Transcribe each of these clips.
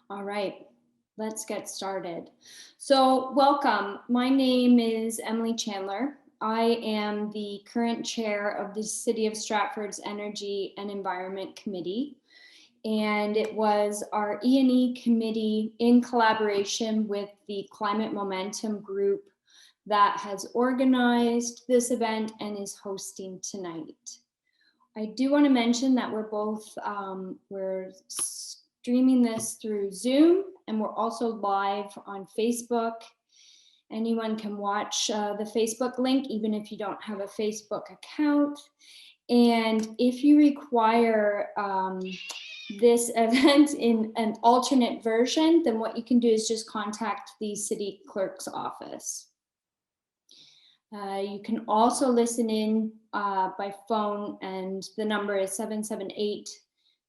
All right, let's get started. So welcome, my name is Emily Chandler. I am the current chair of the City of Stratford's Energy and Environment Committee. And it was our E&E committee in collaboration with the Climate Momentum group that has organized this event and is hosting tonight. I do want to mention that we're both, we're streaming this through Zoom, and we're also live on Facebook. Anyone can watch the Facebook link, even if you don't have a Facebook account. And if you require this event in an alternate version, then what you can do is just contact the city clerk's office. You can also listen in by phone, and the number is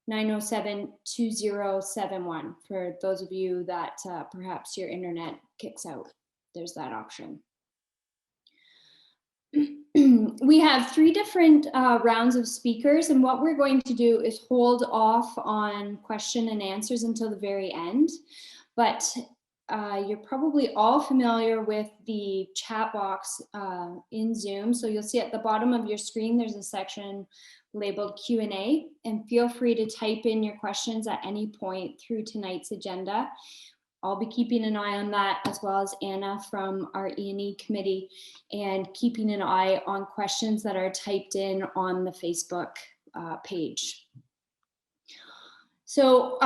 778-907-2071 for those of you that perhaps your internet kicks out. There's that option. We have 3 different rounds of speakers, and what we're going to do is hold off on question and answers until the very end. But you're probably all familiar with the chat box in Zoom. So you'll see at the bottom of your screen, there's a section labeled Q&A, and feel free to type in your questions at any point through tonight's agenda. I'll be keeping an eye on that, as well as Anna from our E&E committee, and keeping an eye on questions that are typed in on the Facebook page. So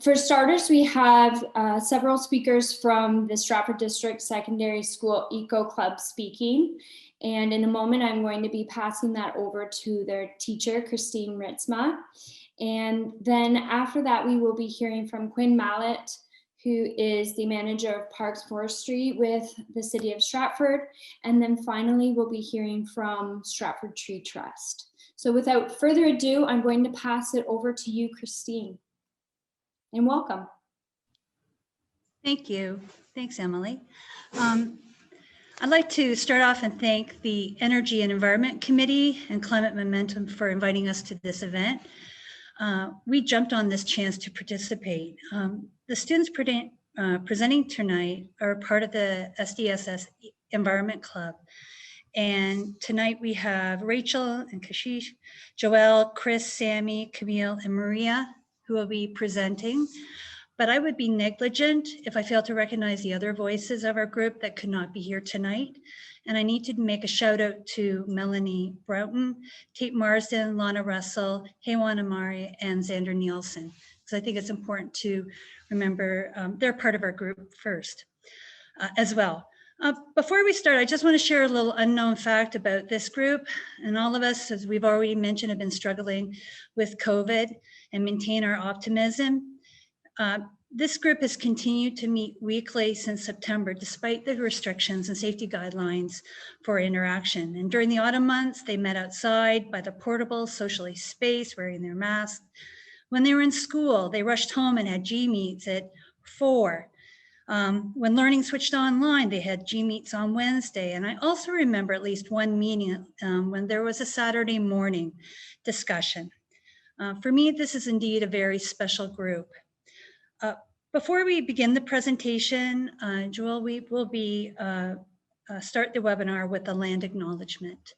for starters, we have several speakers from the Stratford District Secondary School Eco Club speaking. And in a moment, I'm going to be passing that over to their teacher, Christine Ritzma. And then after that, we will be hearing from Quinn Mallett, who is the manager of Parks Forestry with the City of Stratford. And then finally, we'll be hearing from Stratford Tree Trust. So without further ado, I'm going to pass it over to you, Christine, and welcome. Thank you. Thanks, Emily. I'd like to start off and thank the Energy and Environment Committee and Climate Momentum for inviting us to this event. We jumped on this chance to participate. The students presenting tonight are part of the SDSS Environment Club. And tonight we have Rachel and Kashish, Joelle, Chris, Sammy, Camille, and Maria who will be presenting. But I would be negligent if I failed to recognize the other voices of our group that could not be here tonight. And I need to make a shout out to Melanie Broughton, Tate Marsden, Lana Russell, Haywan Amari, and Xander Nielsen, because I think it's important to remember they're part of our group first as well. Before we start, I just want to share a little unknown fact about this group. And all of us, as we've already mentioned, have been struggling with COVID and maintain our optimism. This group has continued to meet weekly since September, despite the restrictions and safety guidelines for interaction. And during the autumn months, they met outside by the portable, socially spaced, wearing their masks. When they were in school, they rushed home and had G-meets at 4. When learning switched online, they had G-meets on Wednesday. And I also remember at least one meeting when there was a Saturday morning discussion. For me, this is indeed a very special group. Before we begin the presentation, Joel, we will be start the webinar with a land acknowledgement.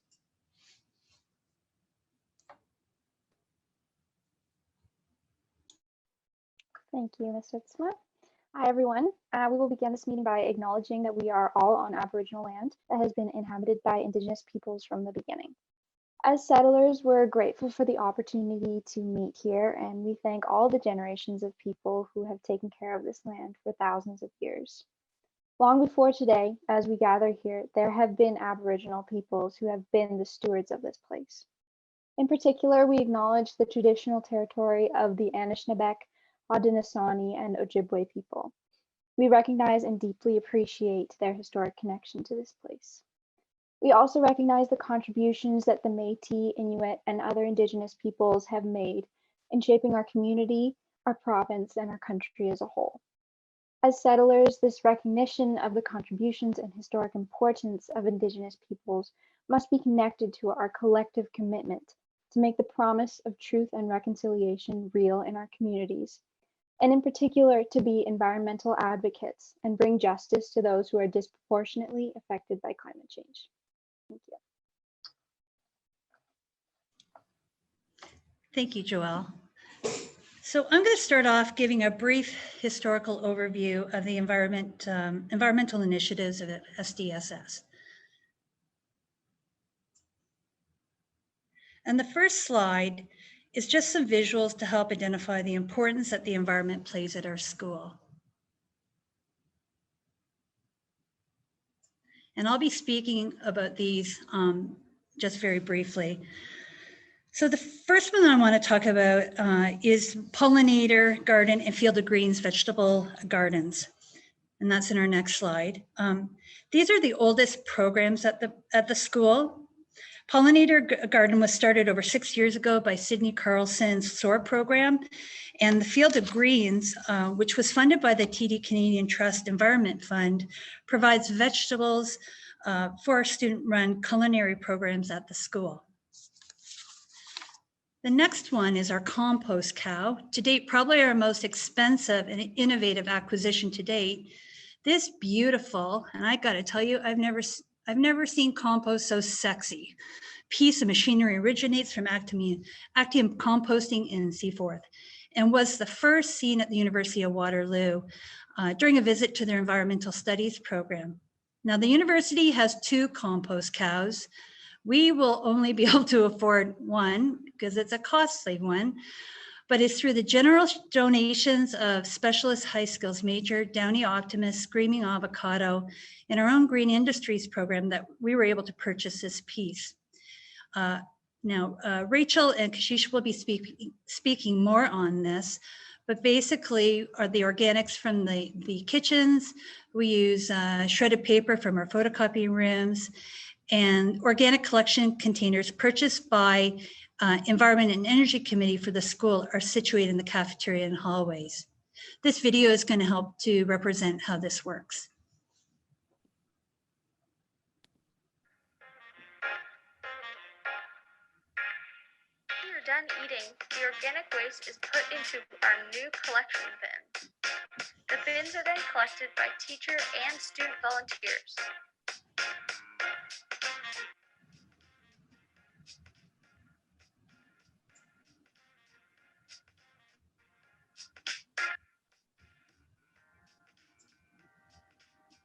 Thank you, Ms. Ritzma. Hi, everyone. We will begin this meeting by acknowledging that we are all on Aboriginal land that has been inhabited by Indigenous peoples from the beginning. As settlers, we're grateful for the opportunity to meet here, and we thank all the generations of people who have taken care of this land for thousands of years. Long before today, as we gather here, there have been Aboriginal peoples who have been the stewards of this place. In particular, we acknowledge the traditional territory of the Anishinaabe, Haudenosaunee, and Ojibwe people. We recognize and deeply appreciate their historic connection to this place. We also recognize the contributions that the Métis, Inuit, and other Indigenous peoples have made in shaping our community, our province, and our country as a whole. As settlers, this recognition of the contributions and historic importance of Indigenous peoples must be connected to our collective commitment to make the promise of truth and reconciliation real in our communities, and in particular to be environmental advocates and bring justice to those who are disproportionately affected by climate change. Thank you. Thank you, Joelle. So I'm going to start off giving a brief historical overview of the environmental initiatives of SDSS. And the first slide is just some visuals to help identify the importance that the environment plays at our school. And I'll be speaking about these just very briefly. So the first one that I want to talk about is pollinator garden and field of greens vegetable gardens. And that's in our next slide. These are the oldest programs at the school. Pollinator garden was started over 6 years ago by Sydney Carlson's SOAR program. And the Field of Greens, which was funded by the TD Canadian Trust Environment Fund, provides vegetables for our student-run culinary programs at the school. The next one is our Compost Cow. To date, probably our most expensive and innovative acquisition to date. This beautiful, and I got to tell you, I've never seen compost so sexy. Piece of machinery originates from Actium Composting in Seaforth and was the first seen at the University of Waterloo during a visit to their environmental studies program. Now the university has 2 compost cows. We will only be able to afford one because it's a costly one, but it's through the generous donations of specialist high skills major, Downey Optimist, Screaming Avocado, and our own green industries program that we were able to purchase this piece. Now, Rachel and Kashish will be speaking more on this, but basically are the organics from the kitchens. We use shredded paper from our photocopying rooms and organic collection containers purchased by Environment and Energy Committee for the school are situated in the cafeteria and hallways. This video is going to help to represent how this works. When you're done eating, the organic waste is put into our new collection bins. The bins are then collected by teacher and student volunteers.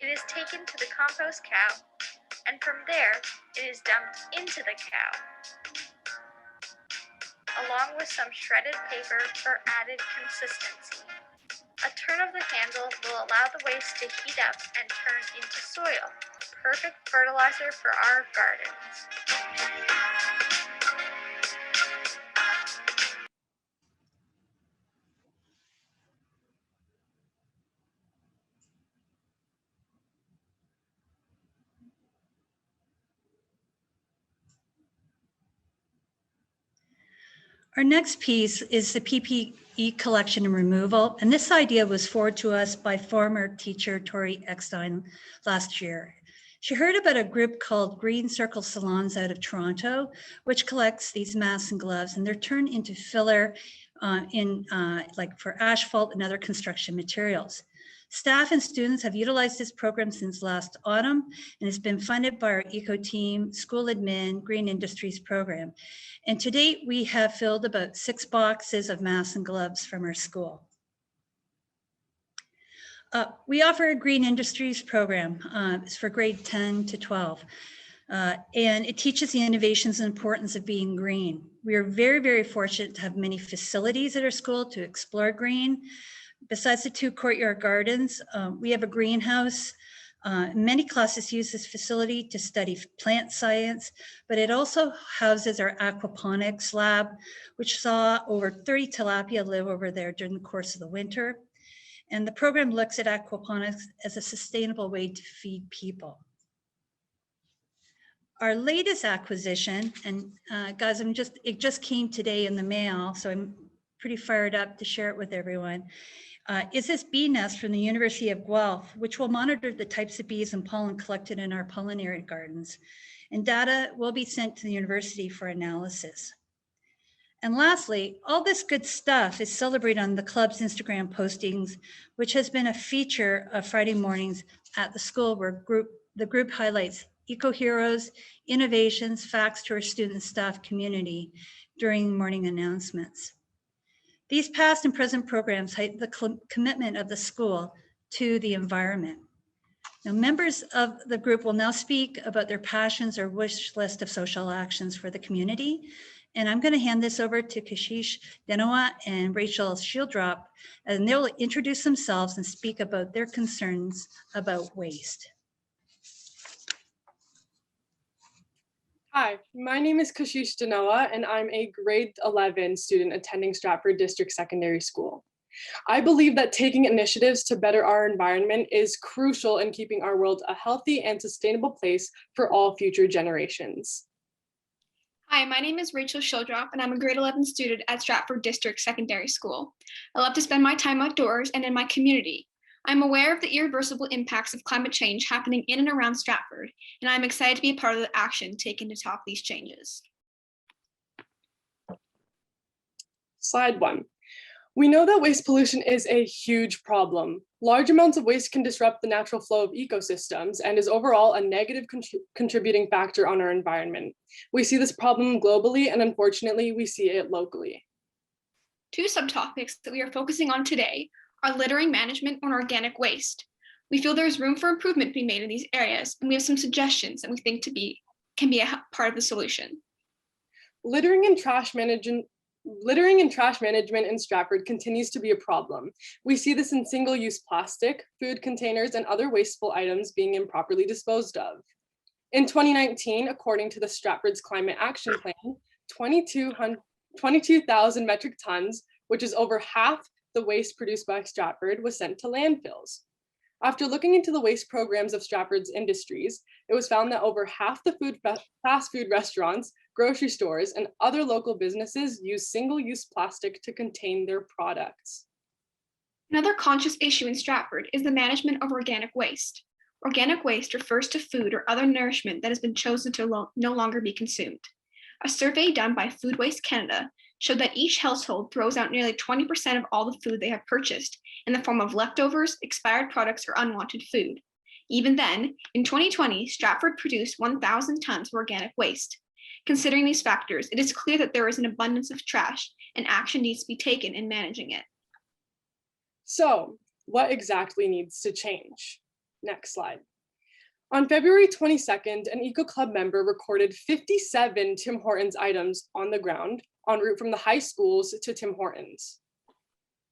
It is taken to the compost cow, and from there, it is dumped into the cow, along with some shredded paper for added consistency. A turn of the handle will allow the waste to heat up and turn into soil, perfect fertilizer for our gardens. Our next piece is the Ppe Collection and Removal, and this idea was forwarded to us by former teacher Tori Eckstein last year. She heard about a group called Green Circle Salons out of Toronto, which collects these masks and gloves, and they're turned into filler like for asphalt and other construction materials. Staff and students have utilized this program since last autumn, and it's been funded by our Eco Team, School Admin, Green Industries program. And to date, we have filled about 6 boxes of masks and gloves from our school. We offer a Green Industries program. It's for grade 10 to 12. And it teaches the innovations and importance of being green. We are very, very fortunate to have many facilities at our school to explore green. Besides the 2 courtyard gardens, we have a greenhouse. Many classes use this facility to study plant science, but it also houses our aquaponics lab, which saw over 30 tilapia live over there during the course of the winter. And the program looks at aquaponics as a sustainable way to feed people. Our latest acquisition, and guys, it just came today in the mail, so I'm pretty fired up to share it with everyone, is this bee nest from the University of Guelph, which will monitor the types of bees and pollen collected in our pollinator gardens. And data will be sent to the university for analysis. And lastly, all this good stuff is celebrated on the club's Instagram postings, which has been a feature of Friday mornings at the school, where the group highlights eco-heroes, innovations, facts to our student staff community during morning announcements. These past and present programs highlight the commitment of the school to the environment. Now, members of the group will now speak about their passions or wish list of social actions for the community. And I'm going to hand this over to Kashish Denowa and Rachel Shieldrop, and they'll introduce themselves and speak about their concerns about waste. Hi, my name is Kashish Denowa, and I'm a grade 11 student attending Stratford District Secondary School. I believe that taking initiatives to better our environment is crucial in keeping our world a healthy and sustainable place for all future generations. Hi, my name is Rachel Shieldrop, and I'm a grade 11 student at Stratford District Secondary School. I love to spend my time outdoors and in my community. I'm aware of the irreversible impacts of climate change happening in and around Stratford, and I'm excited to be a part of the action taken to stop these changes. Slide 1. We know that waste pollution is a huge problem. Large amounts of waste can disrupt the natural flow of ecosystems and is overall a negative contributing factor on our environment. We see this problem globally, and unfortunately, we see it locally. Two subtopics that we are focusing on today are littering management and organic waste. We feel there's room for improvement to be made in these areas, and we have some suggestions that we think can be a part of the solution. Littering and trash management in Stratford continues to be a problem. We see this in single-use plastic, food containers, and other wasteful items being improperly disposed of. In 2019, according to the Stratford's Climate Action Plan, 22,000 metric tons, which is over half the waste produced by Stratford, was sent to landfills. After looking into the waste programs of Stratford's industries, it was found that over half the fast food restaurants, grocery stores, and other local businesses use single-use plastic to contain their products. Another conscious issue in Stratford is the management of organic waste. Organic waste refers to food or other nourishment that has been chosen to no longer be consumed. A survey done by Food Waste Canada showed that each household throws out nearly 20% of all the food they have purchased in the form of leftovers, expired products, or unwanted food. Even then, in 2020, Stratford produced 1,000 tons of organic waste. Considering these factors, it is clear that there is an abundance of trash and action needs to be taken in managing it. So, what exactly needs to change? Next slide. On February 22nd, an Eco Club member recorded 57 Tim Hortons items on the ground en route from the high schools to Tim Hortons.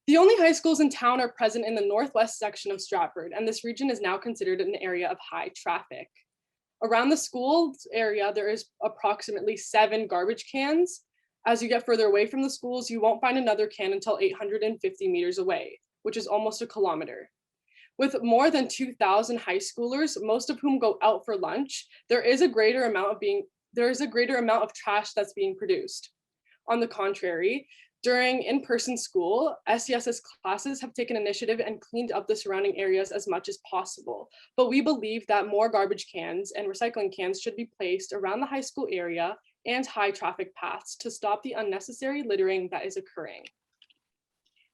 The only high schools in town are present in the northwest section of Stratford, and this region is now considered an area of high traffic. Around the schools area, there is approximately 7 garbage cans. As you get further away from the schools, you won't find another can until 850 meters away, which is almost a kilometer. With more than 2,000 high schoolers, most of whom go out for lunch, there is a greater amount of trash that's being produced. On the contrary, during in-person school, SDSS classes have taken initiative and cleaned up the surrounding areas as much as possible. But we believe that more garbage cans and recycling cans should be placed around the high school area and high traffic paths to stop the unnecessary littering that is occurring.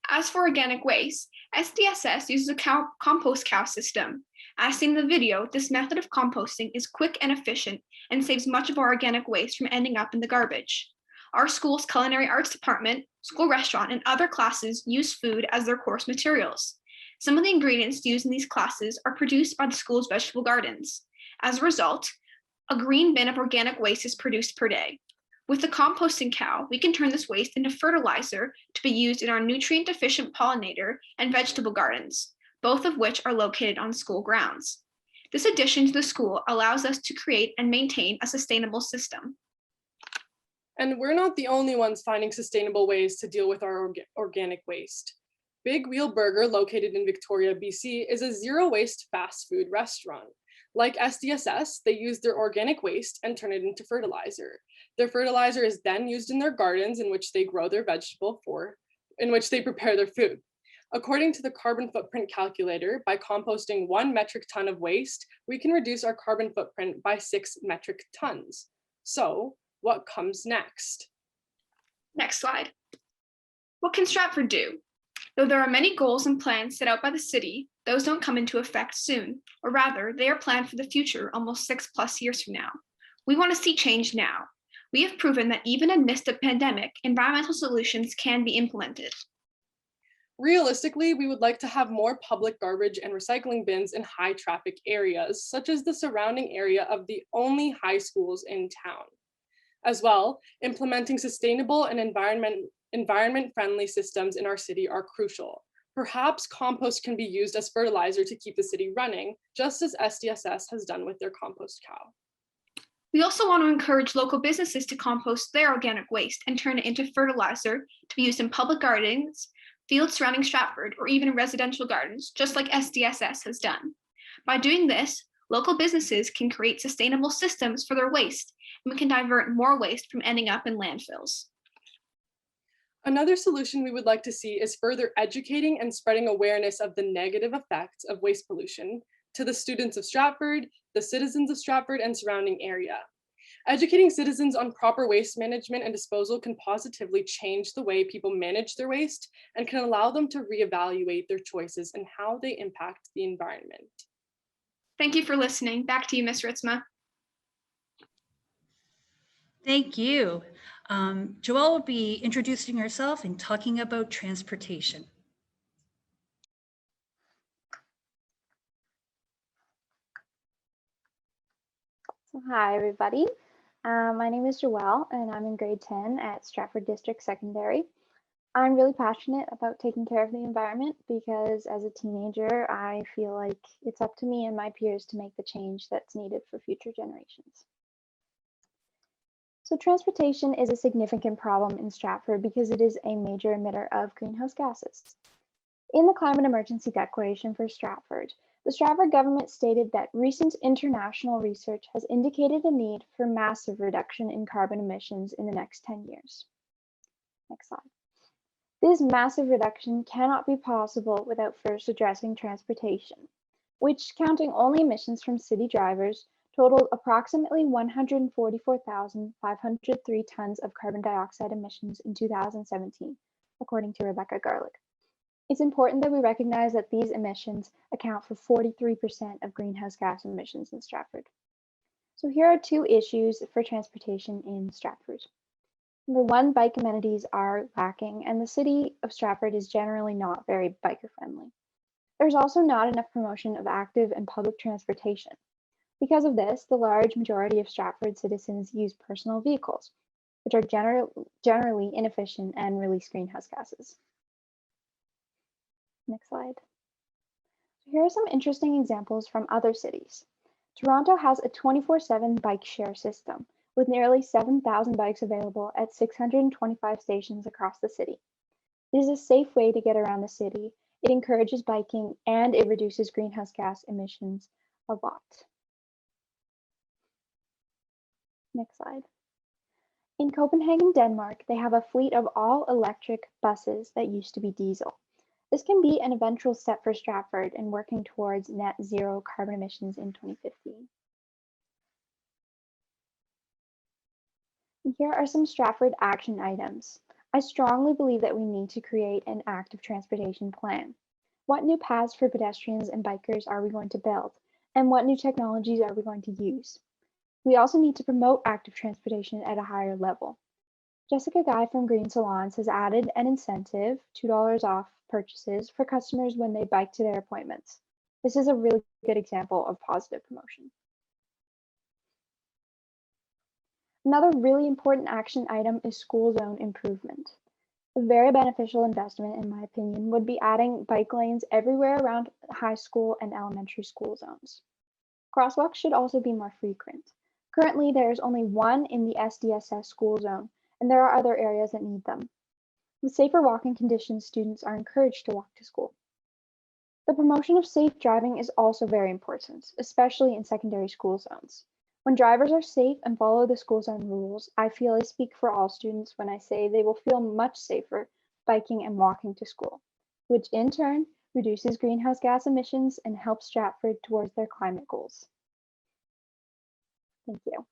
As for organic waste, SDSS uses a Compost Cow system. As seen in the video, this method of composting is quick and efficient and saves much of our organic waste from ending up in the garbage. Our school's culinary arts department, school restaurant, and other classes use food as their course materials. Some of the ingredients used in these classes are produced by the school's vegetable gardens. As a result, a green bin of organic waste is produced per day. With the composting cow, we can turn this waste into fertilizer to be used in our nutrient-efficient pollinator and vegetable gardens, both of which are located on school grounds. This addition to the school allows us to create and maintain a sustainable system. And we're not the only ones finding sustainable ways to deal with our organic waste. Big Wheel Burger, located in Victoria, BC, is a zero-waste fast food restaurant. Like SDSS, they use their organic waste and turn it into fertilizer. Their fertilizer is then used in their gardens in which they grow their in which they prepare their food. According to the carbon footprint calculator, by composting 1 metric ton of waste, we can reduce our carbon footprint by 6 metric tons. So, what comes next? Next slide. What can Stratford do? Though there are many goals and plans set out by the city, those don't come into effect soon, or rather, they are planned for the future almost 6+ years from now. We want to see change now. We have proven that even amidst a pandemic, environmental solutions can be implemented. Realistically, we would like to have more public garbage and recycling bins in high traffic areas, such as the surrounding area of the only high schools in town. As well, implementing sustainable and environment-friendly systems in our city are crucial. Perhaps compost can be used as fertilizer to keep the city running, just as SDSS has done with their Compost Cow. We also want to encourage local businesses to compost their organic waste and turn it into fertilizer to be used in public gardens, fields surrounding Stratford, or even residential gardens, just like SDSS has done. By doing this, local businesses can create sustainable systems for their waste, and we can divert more waste from ending up in landfills. Another solution we would like to see is further educating and spreading awareness of the negative effects of waste pollution to the students of Stratford, the citizens of Stratford, and surrounding area. Educating citizens on proper waste management and disposal can positively change the way people manage their waste and can allow them to reevaluate their choices and how they impact the environment. Thank you for listening. Back to you, Ms. Ritzma. Thank you. Joelle will be introducing herself and talking about transportation. So hi, everybody. My name is Joelle, and I'm in grade 10 at Stratford District Secondary. I'm really passionate about taking care of the environment because as a teenager, I feel like it's up to me and my peers to make the change that's needed for future generations. So transportation is a significant problem in Stratford because it is a major emitter of greenhouse gases. In the Climate Emergency Declaration for Stratford, the Stratford government stated that recent international research has indicated a need for massive reduction in carbon emissions in the next 10 years. Next slide. This massive reduction cannot be possible without first addressing transportation, which, counting only emissions from city drivers, totaled approximately 144,503 tons of carbon dioxide emissions in 2017, according to Rebecca Garlick. It's important that we recognize that these emissions account for 43% of greenhouse gas emissions in Stratford. So here are two issues for transportation in Stratford. Number one, bike amenities are lacking, and the city of Stratford is generally not very biker friendly. There's also not enough promotion of active and public transportation. Because of this, the large majority of Stratford citizens use personal vehicles, which are generally inefficient and release greenhouse gases. Next slide. Here are some interesting examples from other cities. Toronto has a 24/7 bike share system, with nearly 7,000 bikes available at 625 stations across the city. It is a safe way to get around the city, it encourages biking, and it reduces greenhouse gas emissions a lot. Next slide. In Copenhagen, Denmark, they have a fleet of all-electric buses that used to be diesel. This can be an eventual step for Stratford in working towards net zero carbon emissions in 2015. And here are some Stratford action items. I strongly believe that we need to create an active transportation plan. What new paths for pedestrians and bikers are we going to build? And what new technologies are we going to use? We also need to promote active transportation at a higher level. Jessica Guy from Green Salons has added an incentive, $2 off purchases for customers when they bike to their appointments. This is a really good example of positive promotion. Another really important action item is school zone improvement. A very beneficial investment, in my opinion, would be adding bike lanes everywhere around high school and elementary school zones. Crosswalks should also be more frequent. Currently, there is only one in the SDSS school zone, and there are other areas that need them. With safer walking conditions, students are encouraged to walk to school. The promotion of safe driving is also very important, especially in secondary school zones. When drivers are safe and follow the school zone rules, I feel I speak for all students when I say they will feel much safer biking and walking to school, which in turn reduces greenhouse gas emissions and helps Stratford towards their climate goals. Thank you.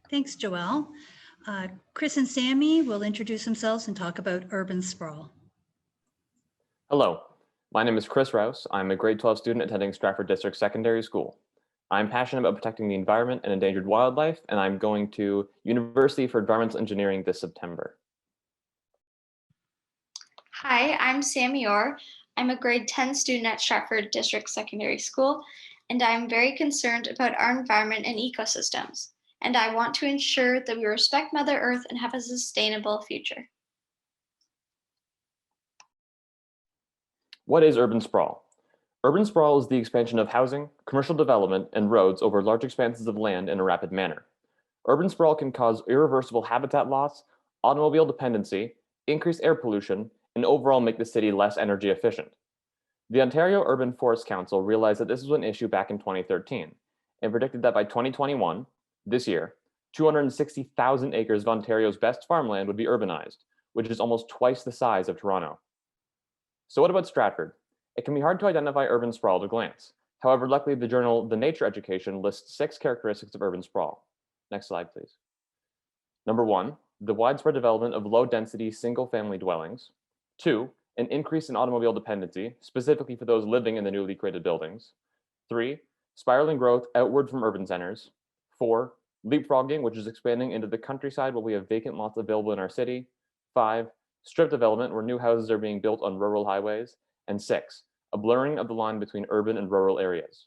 Thanks, Joelle. Chris and Sammy will introduce themselves and talk about urban sprawl. Hello, my name is Chris Rouse. I'm a grade 12 student attending Stratford District Secondary School. I'm passionate about protecting the environment and endangered wildlife, and I'm going to University for Environmental Engineering this September. Hi, I'm Sammy Orr. I'm a grade 10 student at Stratford District Secondary School, and I'm very concerned about our environment and ecosystems. And I want to ensure that we respect Mother Earth and have a sustainable future. What is urban sprawl? Urban sprawl is the expansion of housing, commercial development, and roads over large expanses of land in a rapid manner. Urban sprawl can cause irreversible habitat loss, automobile dependency, increase air pollution, and overall make the city less energy efficient. The Ontario Urban Forest Council realized that this was an issue back in 2013 and predicted that by 2021, this year, 260,000 acres of Ontario's best farmland would be urbanized, which is almost twice the size of Toronto. So what about Stratford? It can be hard to identify urban sprawl at a glance. However, luckily the journal The Nature Education lists 6 characteristics of urban sprawl. Next slide, please. Number 1, the widespread development of low-density single-family dwellings. 2, an increase in automobile dependency, specifically for those living in the newly created buildings. 3, spiraling growth outward from urban centers. 4, leapfrogging, which is expanding into the countryside while we have vacant lots available in our city. 5, strip development, where new houses are being built on rural highways. And 6, a blurring of the line between urban and rural areas.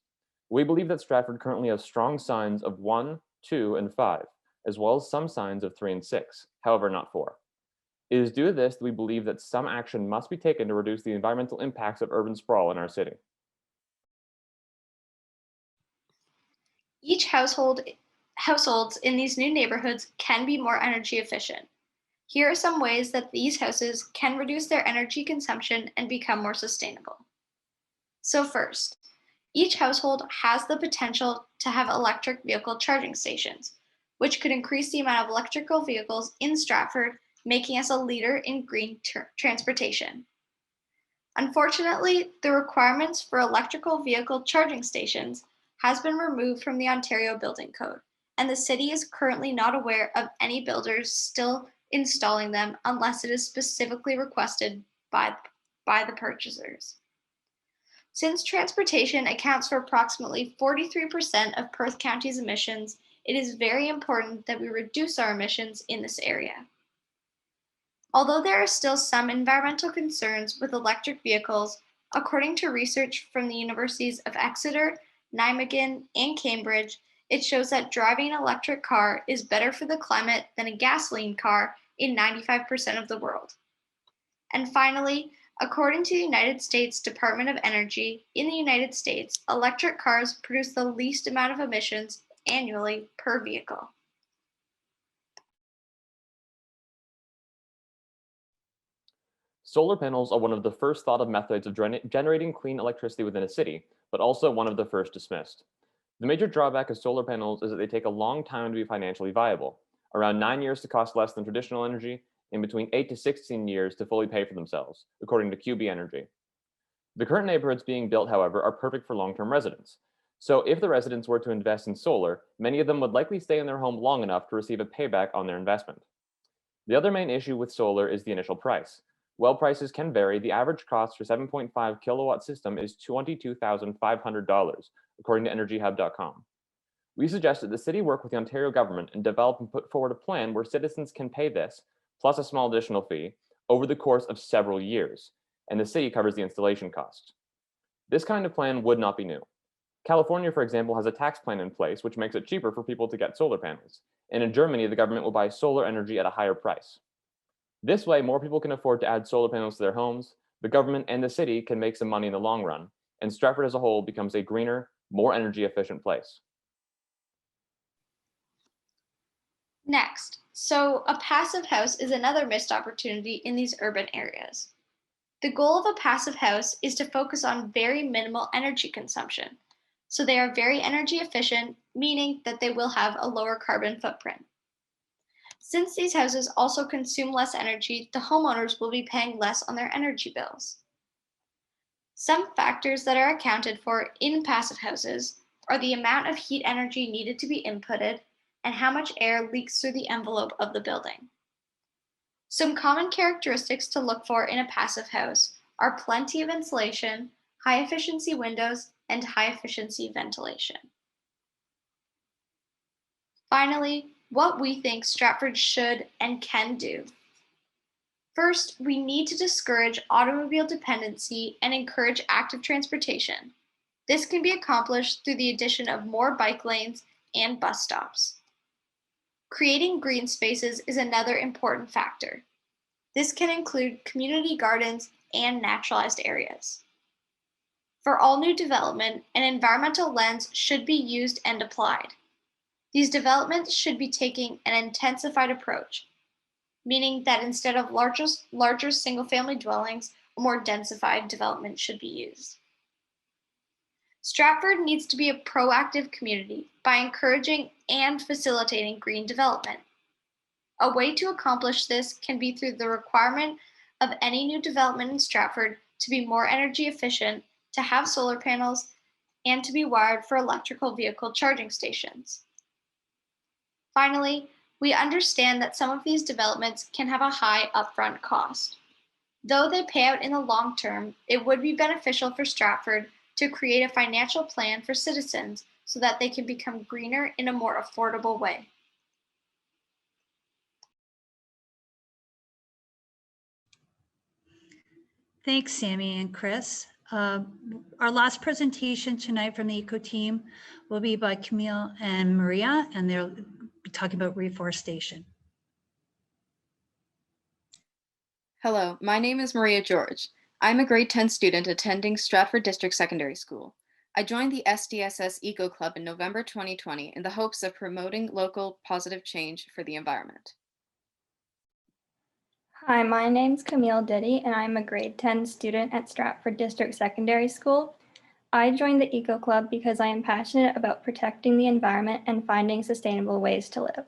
We believe that Stratford currently has strong signs of 1, 2, and 5, as well as some signs of 3 and 6, however not 4. It is due to this that we believe that some action must be taken to reduce the environmental impacts of urban sprawl in our city. Each households in these new neighborhoods can be more energy efficient. Here are some ways that these houses can reduce their energy consumption and become more sustainable. So first, each household has the potential to have electric vehicle charging stations, which could increase the amount of electrical vehicles in Stratford, making us a leader in green transportation. Unfortunately, the requirements for electrical vehicle charging stations has been removed from the Ontario Building Code, and the city is currently not aware of any builders still installing them unless it is specifically requested by the purchasers. Since transportation accounts for approximately 43% of Perth County's emissions, it is very important that we reduce our emissions in this area. Although there are still some environmental concerns with electric vehicles, according to research from the universities of Exeter, Nijmegen, and Cambridge, it shows that driving an electric car is better for the climate than a gasoline car in 95% of the world. And finally, according to the United States Department of Energy, in the United States, electric cars produce the least amount of emissions annually per vehicle. Solar panels are one of the first thought of methods of generating clean electricity within a city, but also one of the first dismissed. The major drawback of solar panels is that they take a long time to be financially viable, around 9 years to cost less than traditional energy, and between 8 to 16 years to fully pay for themselves, according to QB Energy. The current neighborhoods being built, however, are perfect for long-term residents. So if the residents were to invest in solar, many of them would likely stay in their home long enough to receive a payback on their investment. The other main issue with solar is the initial price. While prices can vary, the average cost for 7.5 kilowatt system is $22,500, according to energyhub.com. We suggest that the city work with the Ontario government and develop and put forward a plan where citizens can pay this, plus a small additional fee, over the course of several years, and the city covers the installation costs. This kind of plan would not be new. California, for example, has a tax plan in place which makes it cheaper for people to get solar panels, and in Germany, the government will buy solar energy at a higher price. This way, more people can afford to add solar panels to their homes, the government and the city can make some money in the long run, and Stratford as a whole becomes a greener, more energy efficient place. Next, so a passive house is another missed opportunity in these urban areas. The goal of a passive house is to focus on very minimal energy consumption. So they are very energy efficient, meaning that they will have a lower carbon footprint. Since these houses also consume less energy, the homeowners will be paying less on their energy bills. Some factors that are accounted for in passive houses are the amount of heat energy needed to be inputted and how much air leaks through the envelope of the building. Some common characteristics to look for in a passive house are plenty of insulation, high efficiency windows, and high efficiency ventilation. Finally, what we think Stratford should and can do. First, we need to discourage automobile dependency and encourage active transportation. This can be accomplished through the addition of more bike lanes and bus stops. Creating green spaces is another important factor. This can include community gardens and naturalized areas. For all new development, an environmental lens should be used and applied. These developments should be taking an intensified approach, meaning that instead of larger single-family dwellings, a more densified development should be used. Stratford needs to be a proactive community by encouraging and facilitating green development. A way to accomplish this can be through the requirement of any new development in Stratford to be more energy efficient, to have solar panels, and to be wired for electrical vehicle charging stations. Finally, we understand that some of these developments can have a high upfront cost. Though they pay out in the long term, it would be beneficial for Stratford to create a financial plan for citizens so that they can become greener in a more affordable way. Thanks, Sammy and Chris. Our last presentation tonight from the ECO team will be by Camille and Maria, and they'll be talking about reforestation. Hello, my name is Maria George. I'm a grade 10 student attending Stratford District Secondary School. I joined the SDSS Eco Club in November 2020 in the hopes of promoting local positive change for the environment. Hi, my name's Camille Diddy, and I'm a grade 10 student at Stratford District Secondary School. I joined the Eco Club because I am passionate about protecting the environment and finding sustainable ways to live.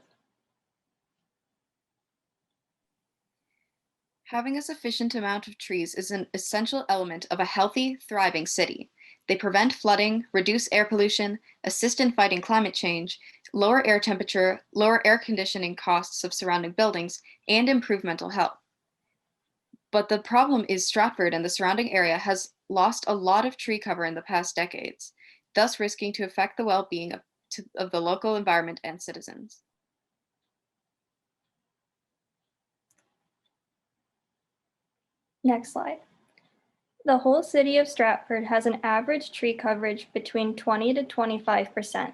Having a sufficient amount of trees is an essential element of a healthy, thriving city. They prevent flooding, reduce air pollution, assist in fighting climate change, lower air temperature, lower air conditioning costs of surrounding buildings, and improve mental health. But the problem is Stratford and the surrounding area has lost a lot of tree cover in the past decades, thus risking to affect the well-being of the local environment and citizens. Next slide. The whole city of Stratford has an average tree coverage between 20 to 25%,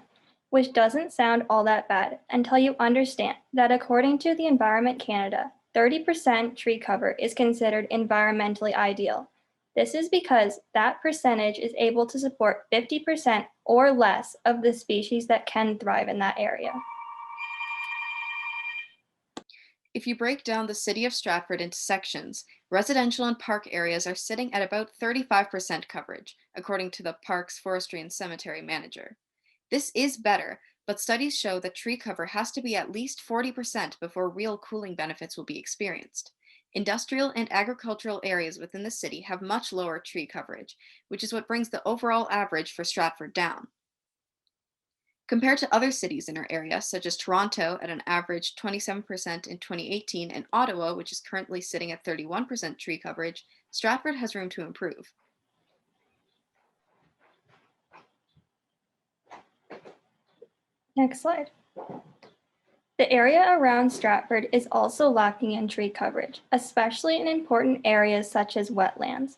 which doesn't sound all that bad until you understand that according to the Environment Canada, 30% tree cover is considered environmentally ideal. This is because that percentage is able to support 50% or less of the species that can thrive in that area. If you break down the city of Stratford into sections, residential and park areas are sitting at about 35% coverage, according to the Parks, Forestry, and Cemetery Manager. This is better, but studies show that tree cover has to be at least 40% before real cooling benefits will be experienced. Industrial and agricultural areas within the city have much lower tree coverage, which is what brings the overall average for Stratford down. Compared to other cities in our area, such as Toronto at an average 27% in 2018 and Ottawa, which is currently sitting at 31% tree coverage, Stratford has room to improve. Next slide. The area around Stratford is also lacking in tree coverage, especially in important areas such as wetlands.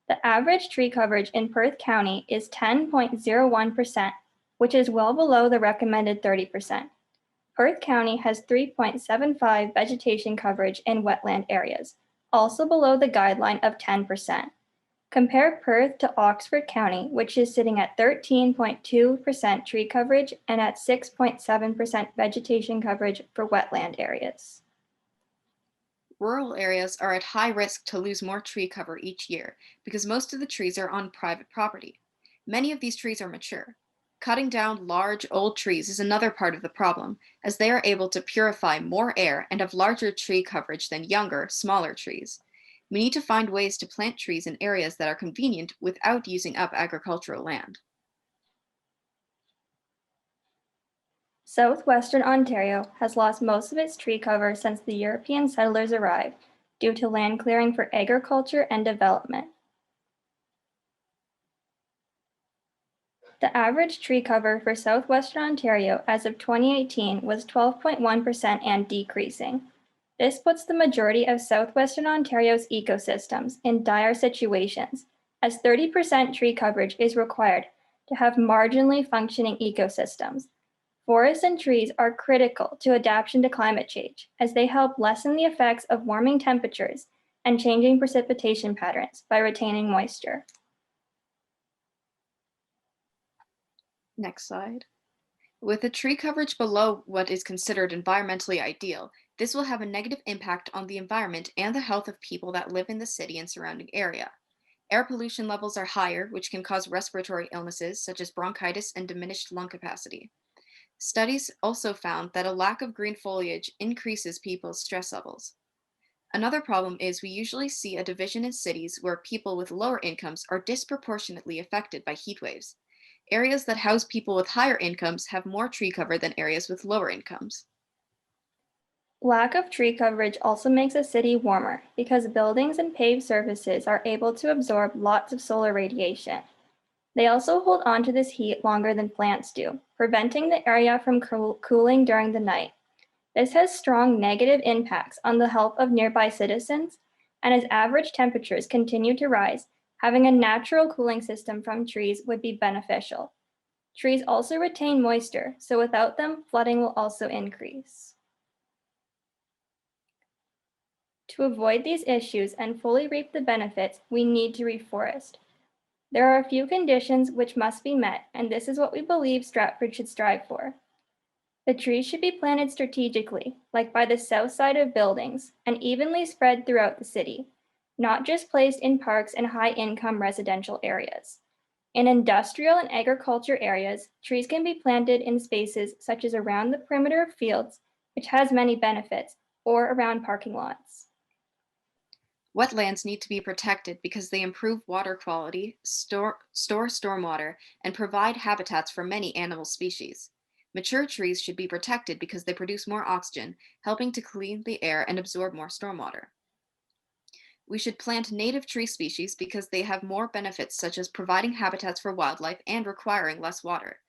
The average tree coverage in Perth County is 10.01%, which is well below the recommended 30%. Perth County has 3.75 vegetation coverage in wetland areas, also below the guideline of 10%. Compare Perth to Oxford County, which is sitting at 13.2% tree coverage and at 6.7% vegetation coverage for wetland areas. Rural areas are at high risk to lose more tree cover each year because most of the trees are on private property. Many of these trees are mature. Cutting down large old trees is another part of the problem, as they are able to purify more air and have larger tree coverage than younger, smaller trees. We need to find ways to plant trees in areas that are convenient without using up agricultural land. Southwestern Ontario has lost most of its tree cover since the European settlers arrived due to land clearing for agriculture and development. The average tree cover for Southwestern Ontario as of 2018 was 12.1% and decreasing. This puts the majority of Southwestern Ontario's ecosystems in dire situations, as 30% tree coverage is required to have marginally functioning ecosystems. Forests and trees are critical to adaptation to climate change, as they help lessen the effects of warming temperatures and changing precipitation patterns by retaining moisture. Next slide. With the tree coverage below what is considered environmentally ideal, this will have a negative impact on the environment and the health of people that live in the city and surrounding area. Air pollution levels are higher, which can cause respiratory illnesses such as bronchitis and diminished lung capacity. Studies also found that a lack of green foliage increases people's stress levels. Another problem is we usually see a division in cities where people with lower incomes are disproportionately affected by heat waves. Areas that house people with higher incomes have more tree cover than areas with lower incomes. Lack of tree coverage also makes a city warmer because buildings and paved surfaces are able to absorb lots of solar radiation. They also hold on to this heat longer than plants do, preventing the area from cooling during the night. This has strong negative impacts on the health of nearby citizens, and as average temperatures continue to rise, having a natural cooling system from trees would be beneficial. Trees also retain moisture, so without them, flooding will also increase. To avoid these issues and fully reap the benefits, we need to reforest. There are a few conditions which must be met, and this is what we believe Stratford should strive for. The trees should be planted strategically, like by the south side of buildings, and evenly spread throughout the city, not just placed in parks and high-income residential areas. In industrial and agriculture areas, trees can be planted in spaces such as around the perimeter of fields, which has many benefits, or around parking lots. Wetlands need to be protected because they improve water quality, store stormwater, and provide habitats for many animal species. Mature trees should be protected because they produce more oxygen, helping to clean the air and absorb more stormwater. We should plant native tree species because they have more benefits such as providing habitats for wildlife and requiring less water.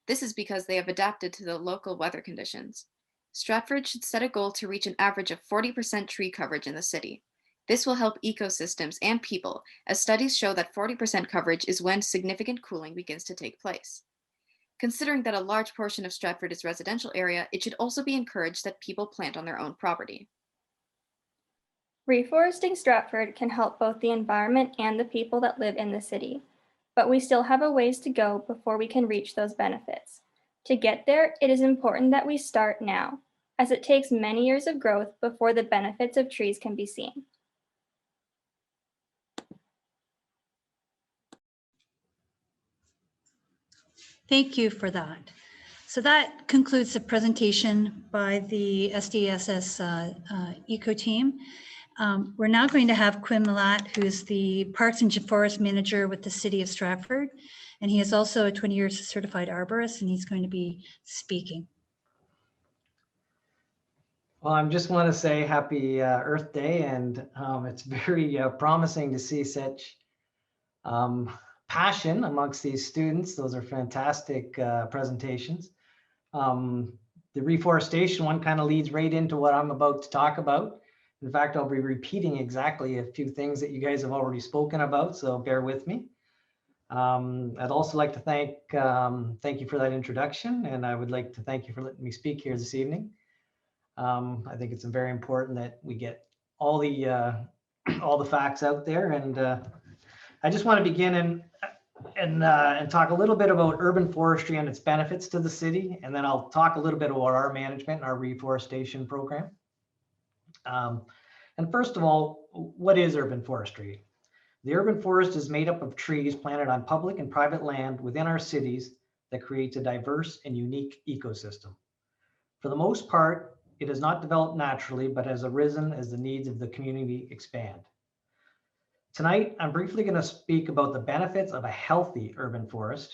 This is because they have adapted to the local weather conditions. Stratford should set a goal to reach an average of 40% tree coverage in the city. This will help ecosystems and people, as studies show that 40% coverage is when significant cooling begins to take place. Considering that a large portion of Stratford is residential area, it should also be encouraged that people plant on their own property. Reforesting Stratford can help both the environment and the people that live in the city, but we still have a ways to go before we can reach those benefits. To get there, it is important that we start now, as it takes many years of growth before the benefits of trees can be seen. Thank you for that. So that concludes the presentation by the SDSS Eco team. We're now going to have Quinn Millat, who's the Parks and Forest Manager with the City of Stratford, and he is also a 20 years certified arborist, and he's going to be speaking. Well, I just want to say happy Earth Day, and it's very promising to see such passion amongst these students. Those are fantastic presentations. The reforestation one kind of leads right into what I'm about to talk about. In fact, I'll be repeating exactly a few things that you guys have already spoken about, so bear with me. I'd also like to thank you for that introduction, and I would like to thank you for letting me speak here this evening. I think it's very important that we get all the facts out there, and I just want to begin and talk a little bit about urban forestry and its benefits to the city, and then I'll talk a little bit about our management and our reforestation program. And first of all, what is urban forestry? The urban forest is made up of trees planted on public and private land within our cities that creates a diverse and unique ecosystem. For the most part, it has not developed naturally, but has arisen as the needs of the community expand. Tonight, I'm briefly going to speak about the benefits of a healthy urban forest,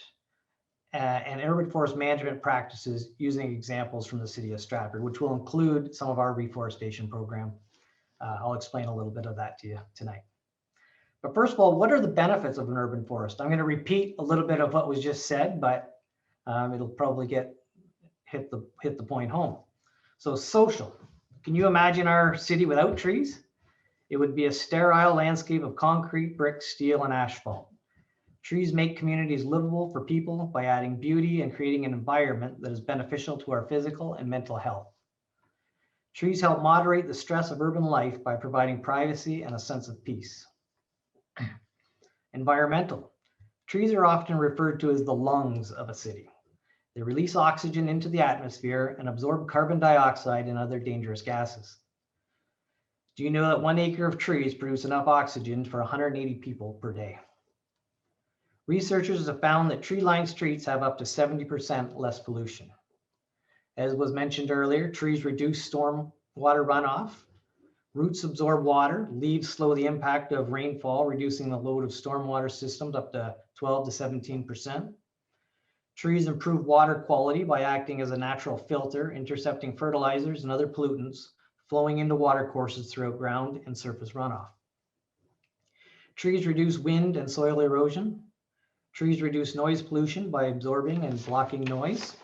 and urban forest management practices using examples from the city of Stratford, which will include some of our reforestation program. I'll explain a little bit of that to you tonight. But first of all, what are the benefits of an urban forest? I'm going to repeat a little bit of what was just said, but it'll probably hit the point home. So social. Can you imagine our city without trees? It would be a sterile landscape of concrete, brick, steel, and asphalt. Trees make communities livable for people by adding beauty and creating an environment that is beneficial to our physical and mental health. Trees help moderate the stress of urban life by providing privacy and a sense of peace. Environmental. Trees are often referred to as the lungs of a city. They release oxygen into the atmosphere and absorb carbon dioxide and other dangerous gases. Do you know that 1 acre of trees produce enough oxygen for 180 people per day? Researchers have found that tree-lined streets have up to 70% less pollution. As was mentioned earlier, trees reduce storm water runoff. Roots absorb water, leaves slow the impact of rainfall, reducing the load of stormwater systems up to 12 to 17%. Trees improve water quality by acting as a natural filter, intercepting fertilizers and other pollutants flowing into water courses throughout ground and surface runoff. Trees reduce wind and soil erosion. Trees reduce noise pollution by absorbing and blocking noise.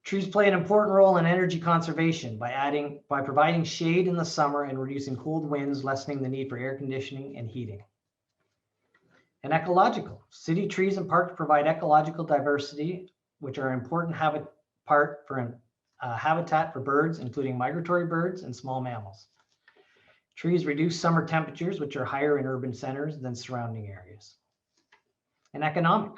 Trees play an important role in energy conservation by providing shade in the summer and reducing cold winds, lessening the need for air conditioning and heating. And ecological. City trees and parks provide ecological diversity, which are an important habitat for birds, including migratory birds and small mammals. Trees reduce summer temperatures, which are higher in urban centers than surrounding areas. And economic.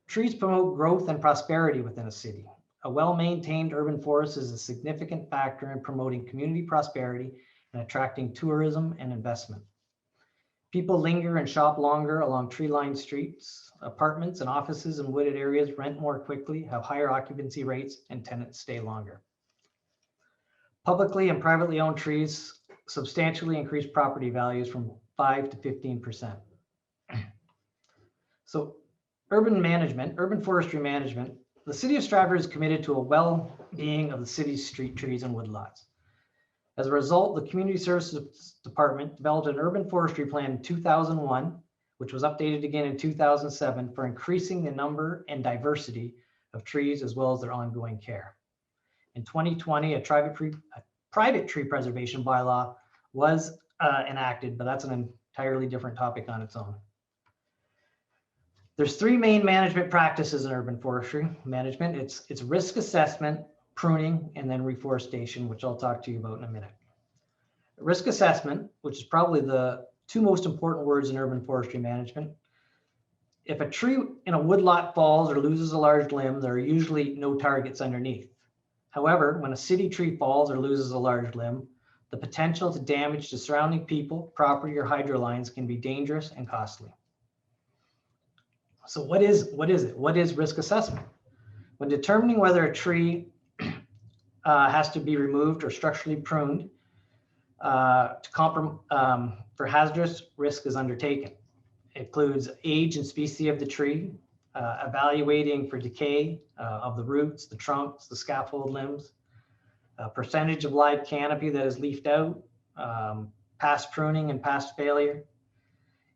Trees promote growth and prosperity within a city. A well-maintained urban forest is a significant factor in promoting community prosperity and attracting tourism and investment. People linger and shop longer along tree-lined streets. Apartments and offices in wooded areas rent more quickly, have higher occupancy rates, and tenants stay longer. Publicly and privately owned trees substantially increase property values from 5 to 15%. So urban forestry management, the city of Stratford is committed to a well-being of the city's street trees and woodlots. As a result, the Community Services Department developed an urban forestry plan in 2001, which was updated again in 2007 for increasing the number and diversity of trees as well as their ongoing care. In 2020, a private tree preservation bylaw was enacted, but that's an entirely different topic on its own. There's 3 main management practices in urban forestry management. It's risk assessment, pruning, and then reforestation, which I'll talk to you about in a minute. Risk assessment, which is probably the 2 most important words in urban forestry management. If a tree in a woodlot falls or loses a large limb, there are usually no targets underneath. However, when a city tree falls or loses a large limb, the potential to damage to surrounding people, property, or hydro lines can be dangerous and costly. So what is it? What is risk assessment? When determining whether a tree has to be removed or structurally pruned for hazardous risk is undertaken. It includes age and species of the tree, evaluating for decay of the roots, the trunks, the scaffold limbs, percentage of live canopy that is leafed out, past pruning and past failure.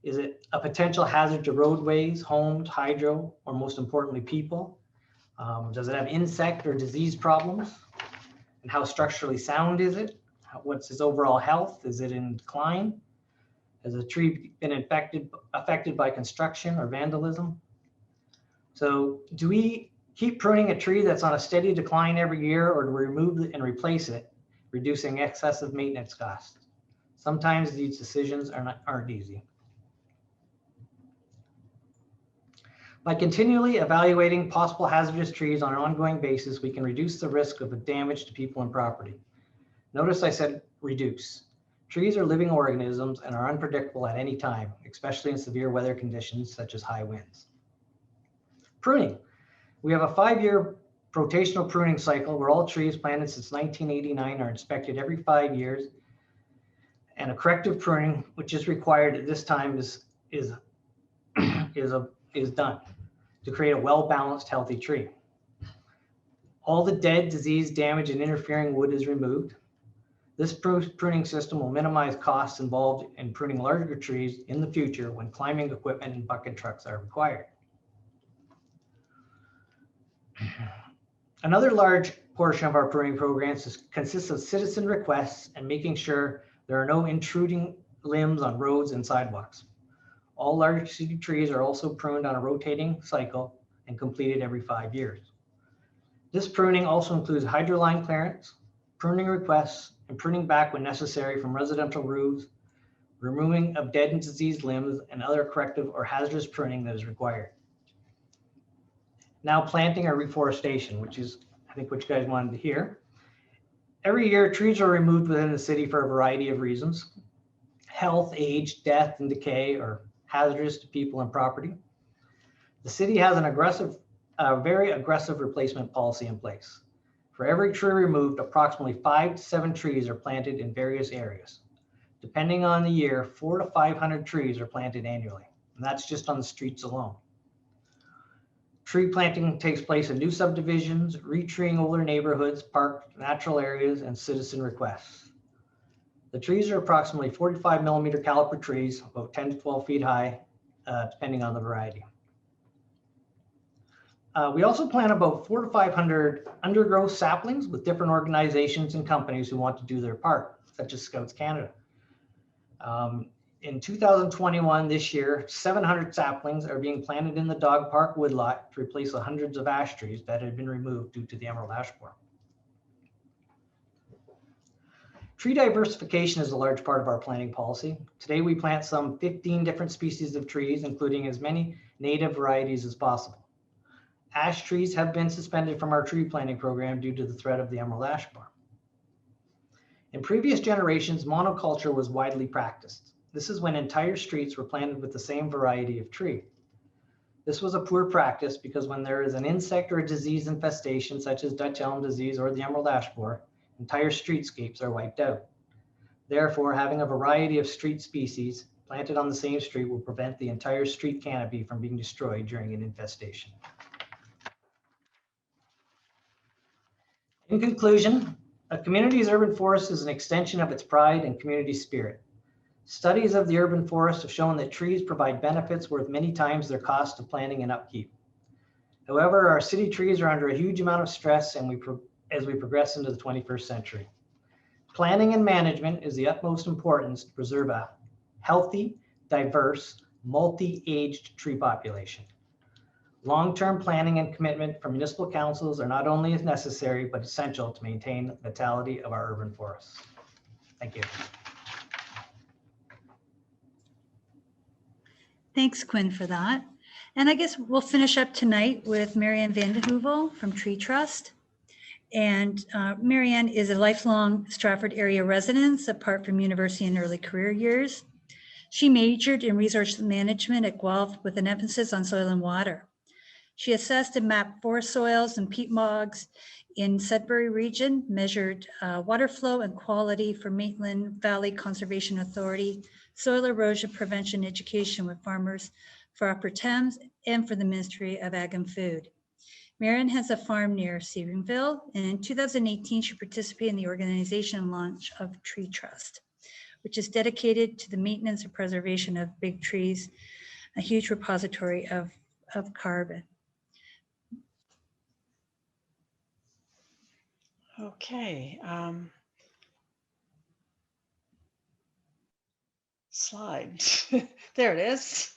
Is it a potential hazard to roadways, homes, hydro, or most importantly, people? Does it have insect or disease problems? And how structurally sound is it? What's its overall health? Is it in decline? Has a tree been affected by construction or vandalism? So do we keep pruning a tree that's on a steady decline every year, or do we remove it and replace it, reducing excessive maintenance costs? Sometimes these decisions aren't easy. By continually evaluating possible hazardous trees on an ongoing basis, we can reduce the risk of damage to people and property. Notice I said reduce. Trees are living organisms and are unpredictable at any time, especially in severe weather conditions such as high winds. Pruning. We have a 5-year rotational pruning cycle where all trees planted since 1989 are inspected every 5 years, and a corrective pruning, which is required at this time, is is done to create a well-balanced, healthy tree. All the dead, disease, damage, and interfering wood is removed. This pruning system will minimize costs involved in pruning larger trees in the future when climbing equipment and bucket trucks are required. Another large portion of our pruning programs consists of citizen requests and making sure there are no intruding limbs on roads and sidewalks. All large city trees are also pruned on a rotating cycle and completed every 5 years. This pruning also includes hydroline clearance, pruning requests, and pruning back when necessary from residential roofs, removing of dead and diseased limbs, and other corrective or hazardous pruning that is required. Now planting or reforestation, which is, I think, what you guys wanted to hear. Every year, trees are removed within the city for a variety of reasons. Health, age, death, and decay are hazardous to people and property. The city has an very aggressive replacement policy in place. For every tree removed, approximately 5 to 7 trees are planted in various areas. Depending on the year, 400 to 500 trees are planted annually, and that's just on the streets alone. Tree planting takes place in new subdivisions, retreeing older neighborhoods, parks, natural areas, and citizen requests. The trees are approximately 45 millimeter caliper trees, about 10 to 12 feet high, depending on the variety. We also plant about 400 to 500 undergrowth saplings with different organizations and companies who want to do their part, such as Scouts Canada. In 2021, this year, 700 saplings are being planted in the dog park woodlot to replace the hundreds of ash trees that had been removed due to the emerald ash borer. Tree diversification is a large part of our planting policy. Today, we plant some 15 different species of trees, including as many native varieties as possible. Ash trees have been suspended from our tree planting program due to the threat of the emerald ash borer. In previous generations, monoculture was widely practiced. This is when entire streets were planted with the same variety of tree. This was a poor practice because when there is an insect or a disease infestation, such as Dutch elm disease or the emerald ash borer, entire streetscapes are wiped out. Therefore, having a variety of street species planted on the same street will prevent the entire street canopy from being destroyed during an infestation. In conclusion, a community's urban forest is an extension of its pride and community spirit. Studies of the urban forest have shown that trees provide benefits worth many times their cost of planting and upkeep. However, our city trees are under a huge amount of stress as we progress into the 21st century. Planning and management is the utmost importance to preserve a healthy, diverse, multi-aged tree population. Long-term planning and commitment from municipal councils are not only necessary, but essential to maintain the vitality of our urban forests. Thank you. Thanks, Quinn, for that. And I guess we'll finish up tonight with Marianne Vanderhuvel from Tree Trust. And Marianne is a lifelong Stratford area resident, apart from university and early career years. She majored in resource management at Guelph with an emphasis on soil and water. She assessed and mapped forest soils and peat bogs in Sudbury region, measured water flow and quality for Maitland Valley Conservation Authority, soil erosion prevention education with farmers for Upper Thames and for the Ministry of Ag and Food. Marianne has a farm near Stephenville, and in 2018, she participated in the organization and launch of Tree Trust, which is dedicated to the maintenance and preservation of big trees, a huge repository of carbon. Okay. Slide. There it is.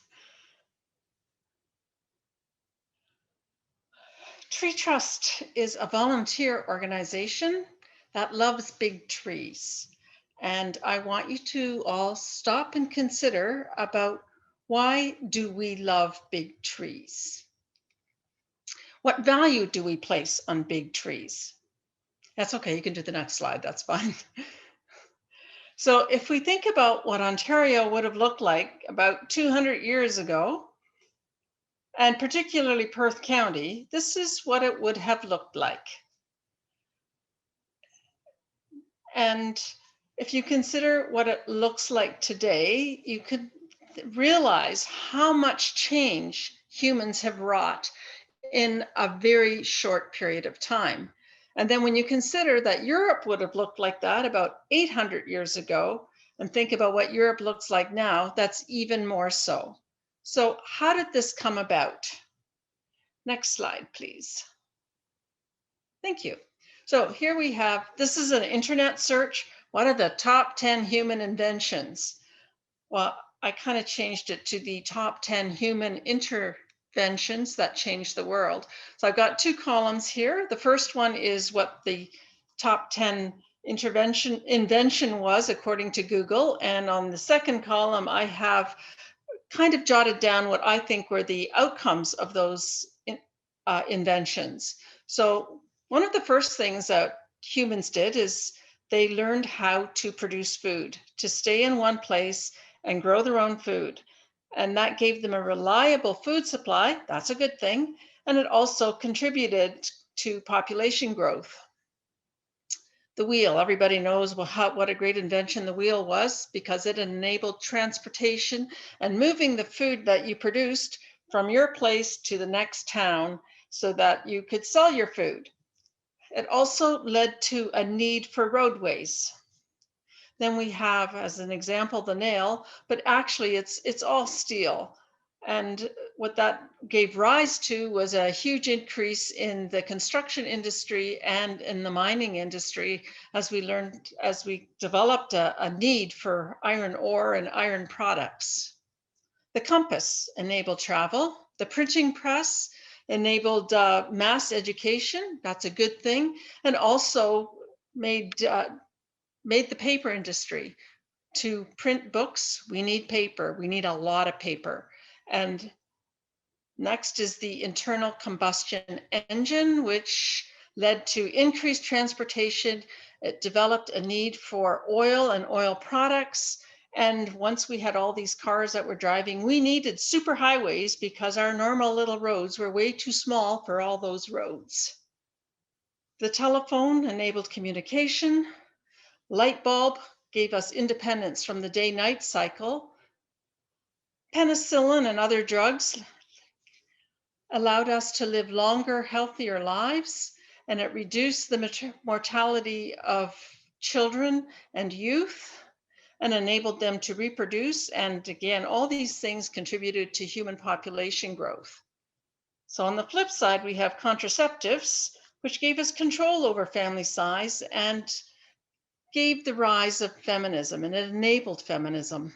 Tree Trust is a volunteer organization that loves big trees. And I want you to all stop and consider about why do we love big trees? What value do we place on big trees? That's okay, you can do the next slide, that's fine. So if we think about what Ontario would have looked like about 200 years ago, and particularly Perth County, this is what it would have looked like. And if you consider what it looks like today, you could realize how much change humans have wrought in a very short period of time. And then when you consider that Europe would have looked like that about 800 years ago, and think about what Europe looks like now, that's even more so. So how did this come about? Next slide, please. Thank you. So here we have, this is an internet search. What are the top 10 human inventions? Well, I kind of changed it to the top 10 human interventions that changed the world. So I've got two columns here. The first one is what the top 10 invention was according to Google. And on the second column, I have kind of jotted down what I think were the outcomes of those inventions. So one of the first things that humans did is they learned how to produce food, to stay in one place and grow their own food. And that gave them a reliable food supply. That's a good thing. And it also contributed to population growth. The wheel, everybody knows what a great invention the wheel was, because it enabled transportation and moving the food that you produced from your place to the next town so that you could sell your food. It also led to a need for roadways. Then we have, as an example, the nail, but actually it's all steel. And what that gave rise to was a huge increase in the construction industry and in the mining industry as we developed a need for iron ore and iron products. The compass enabled travel. The printing press enabled mass education. That's a good thing. And also made the paper industry. To print books, we need paper. We need a lot of paper. And next is the internal combustion engine, which led to increased transportation. It developed a need for oil and oil products. And once we had all these cars that were driving, we needed superhighways because our normal little roads were way too small for all those roads. The telephone enabled communication. Light bulb gave us independence from the day-night cycle. Penicillin and other drugs allowed us to live longer, healthier lives, and it reduced the mortality of children and youth and enabled them to reproduce. And again, all these things contributed to human population growth. So on the flip side, we have contraceptives, which gave us control over family size and gave the rise of feminism, and it enabled feminism.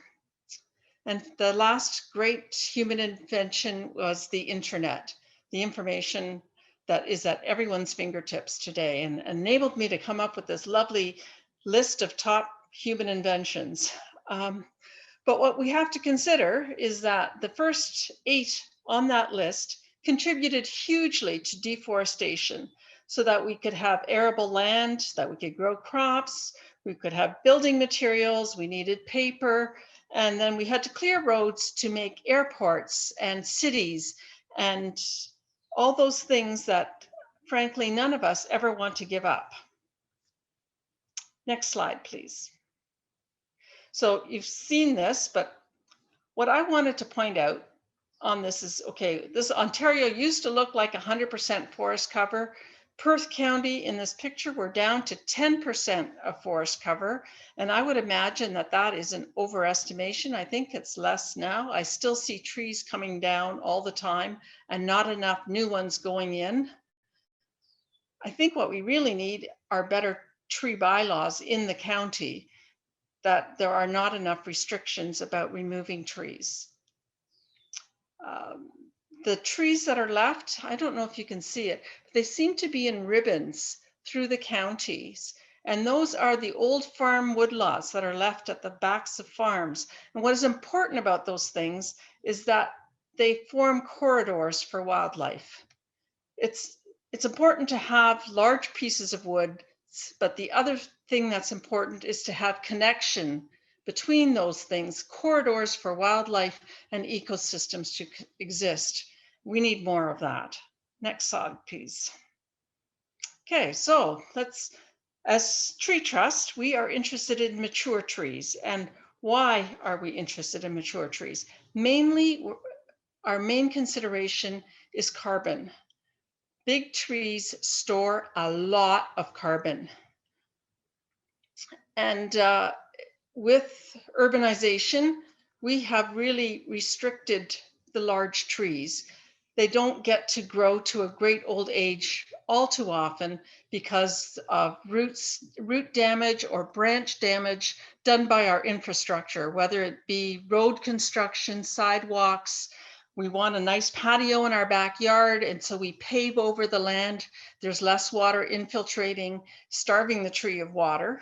And the last great human invention was the internet, the information that is at everyone's fingertips today, and enabled me to come up with this lovely list of top human inventions. But what we have to consider is that the first 8 on that list contributed hugely to deforestation so that we could have arable land, that we could grow crops, we could have building materials, we needed paper, and then we had to clear roads to make airports and cities and all those things that, frankly, none of us ever want to give up. Next slide, please. So you've seen this, but what I wanted to point out on this is, okay, this Ontario used to look like 100% forest cover. Perth County in this picture, we're down to 10% of forest cover. And I would imagine that that is an overestimation. I think it's less now. I still see trees coming down all the time and not enough new ones going in. I think what we really need are better tree bylaws in the county, that there are not enough restrictions about removing trees. The trees that are left, I don't know if you can see it, but they seem to be in ribbons through the counties. And those are the old farm woodlots that are left at the backs of farms. And what is important about those things is that they form corridors for wildlife. It's important to have large pieces of wood, but the other thing that's important is to have connection between those things, corridors for wildlife and ecosystems to exist. We need more of that. Next slide, please. Okay, so as Tree Trust, we are interested in mature trees. And why are we interested in mature trees? Mainly our main consideration is carbon. Big trees store a lot of carbon. And with urbanization, we have really restricted the large trees. They don't get to grow to a great old age all too often because of root damage or branch damage done by our infrastructure, whether it be road construction, sidewalks. We want a nice patio in our backyard, and so we pave over the land. There's less water infiltrating, starving the tree of water.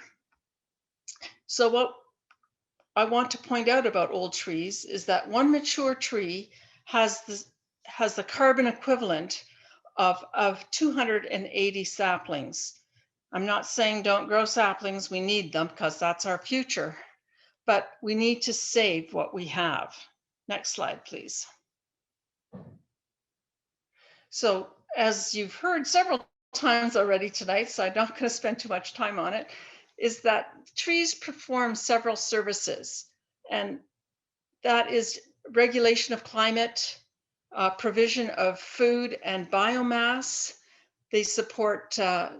So what I want to point out about old trees is that one mature tree has the carbon equivalent of 280 saplings. I'm not saying don't grow saplings, we need them because that's our future, but we need to save what we have. Next slide, please. So as you've heard several times already tonight, so I'm not going to spend too much time on it, is that trees perform several services, and that is regulation of climate, provision of food and biomass. They support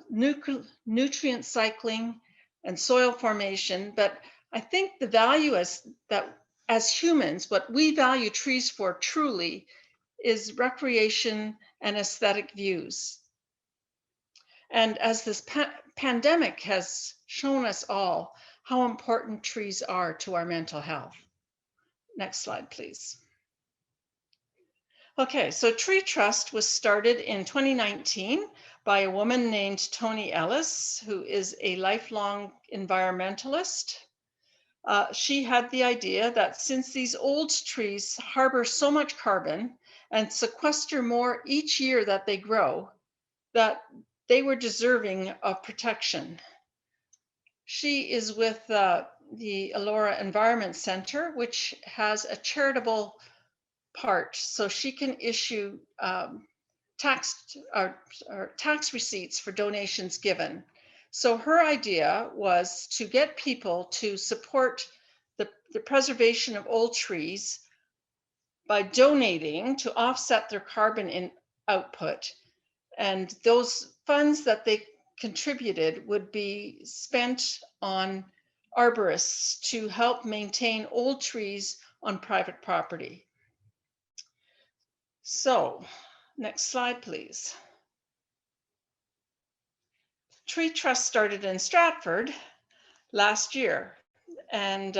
nutrient cycling and soil formation. But I think the value is that as humans, what we value trees for truly is recreation and aesthetic views. And as this pandemic has shown us all how important trees are to our mental health. Next slide, please. Okay, so Tree Trust was started in 2019 by a woman named Toni Ellis, who is a lifelong environmentalist. She had the idea that since these old trees harbor so much carbon and sequester more each year that they grow, that they were deserving of protection. She is with the Elora Environment Center, which has a charitable part, so she can issue tax receipts for donations given. So her idea was to get people to support the preservation of old trees by donating to offset their carbon output. And those funds that they contributed would be spent on arborists to help maintain old trees on private property. So, next slide, please. Tree Trust started in Stratford last year, and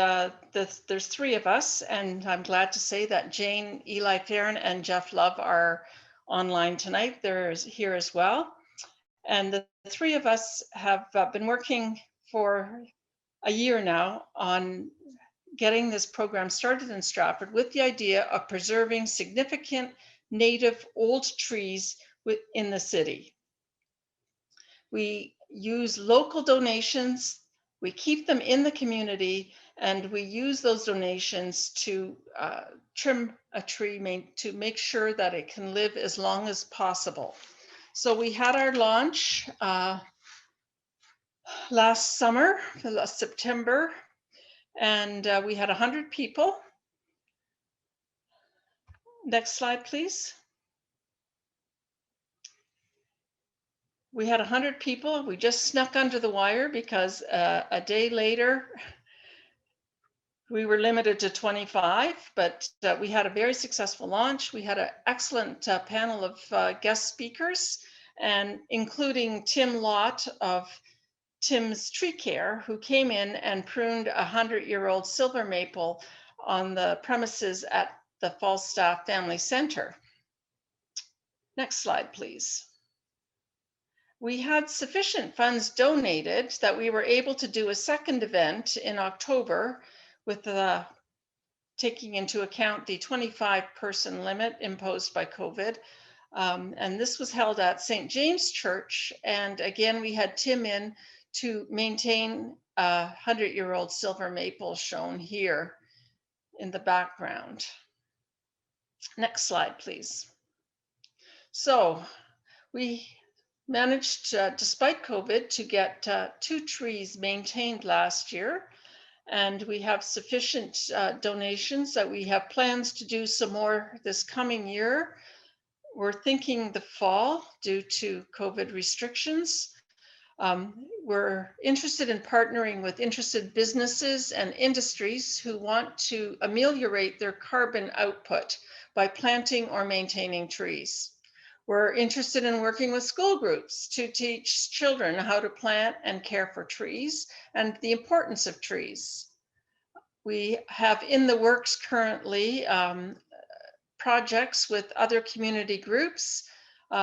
there's three of us, and I'm glad to say that Jane, Eli Farron, and Jeff Love are online tonight. They're here as well. And the three of us have been working for a year now on getting this program started in Stratford with the idea of preserving significant native old trees in the city. We use local donations, we keep them in the community, and we use those donations to trim a tree to make sure that it can live as long as possible. So we had our launch last summer, last September, and we had 100 people. Next slide, please. We had 100 people. We just snuck under the wire because a day later, we were limited to 25, but we had a very successful launch. We had an excellent panel of guest speakers, and including Tim Lott of Tim's Tree Care, who came in and pruned a 100-year-old silver maple on the premises at the Falstaff Family Center. Next slide, please. We had sufficient funds donated that we were able to do a second event in October with taking into account the 25-person limit imposed by COVID. And this was held at St. James Church. And again, we had Tim in to maintain a 100-year-old silver maple shown here in the background. Next slide, please. So we managed, despite COVID, to get 2 trees maintained last year. and we have sufficient donations that we have plans to do some more this coming year. We're thinking the fall due to COVID restrictions. We're interested in partnering with interested businesses and industries who want to ameliorate their carbon output by planting or maintaining trees. We're interested in working with school groups to teach children how to plant and care for trees and the importance of trees. We have in the works currently projects with other community groups,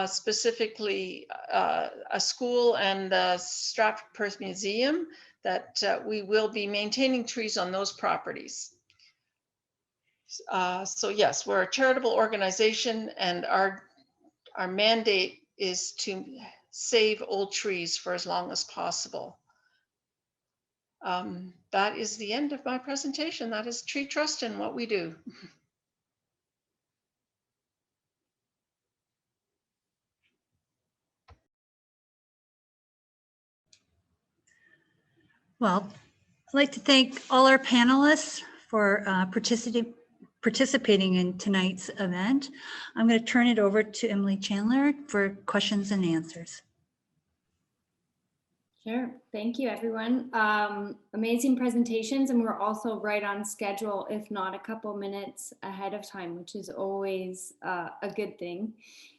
specifically a school and the Stratford Perth Museum, that we will be maintaining trees on those properties. So yes, we're a charitable organization, and our mandate is to save old trees for as long as possible. That is the end of my presentation. That is Tree Trust and what we do. Well, I'd like to thank all our panelists for participating in tonight's event. I'm going to turn it over to Emily Chandler for questions and answers. Sure. Thank you, everyone. Amazing presentations, and we're also right on schedule, if not a couple minutes ahead of time, which is always a good thing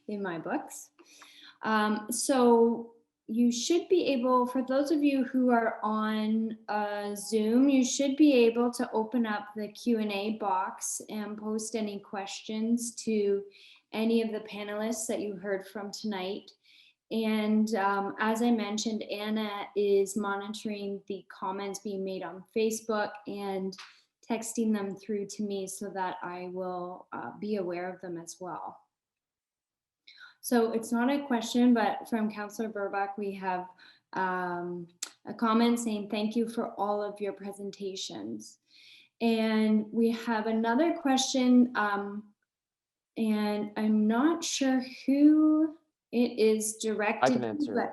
in my books. So you should be able, for those of you who are on Zoom, you should be able to open up the Q&A box and post any questions to any of the panelists that you heard from tonight. And as I mentioned, Anna is monitoring the comments being made on Facebook and texting them through to me so that I will be aware of them as well. So it's not a question, but from Councillor Burbach, we have a comment saying thank you for all of your presentations. And we have another question, and I'm not sure who it is directed. I can answer.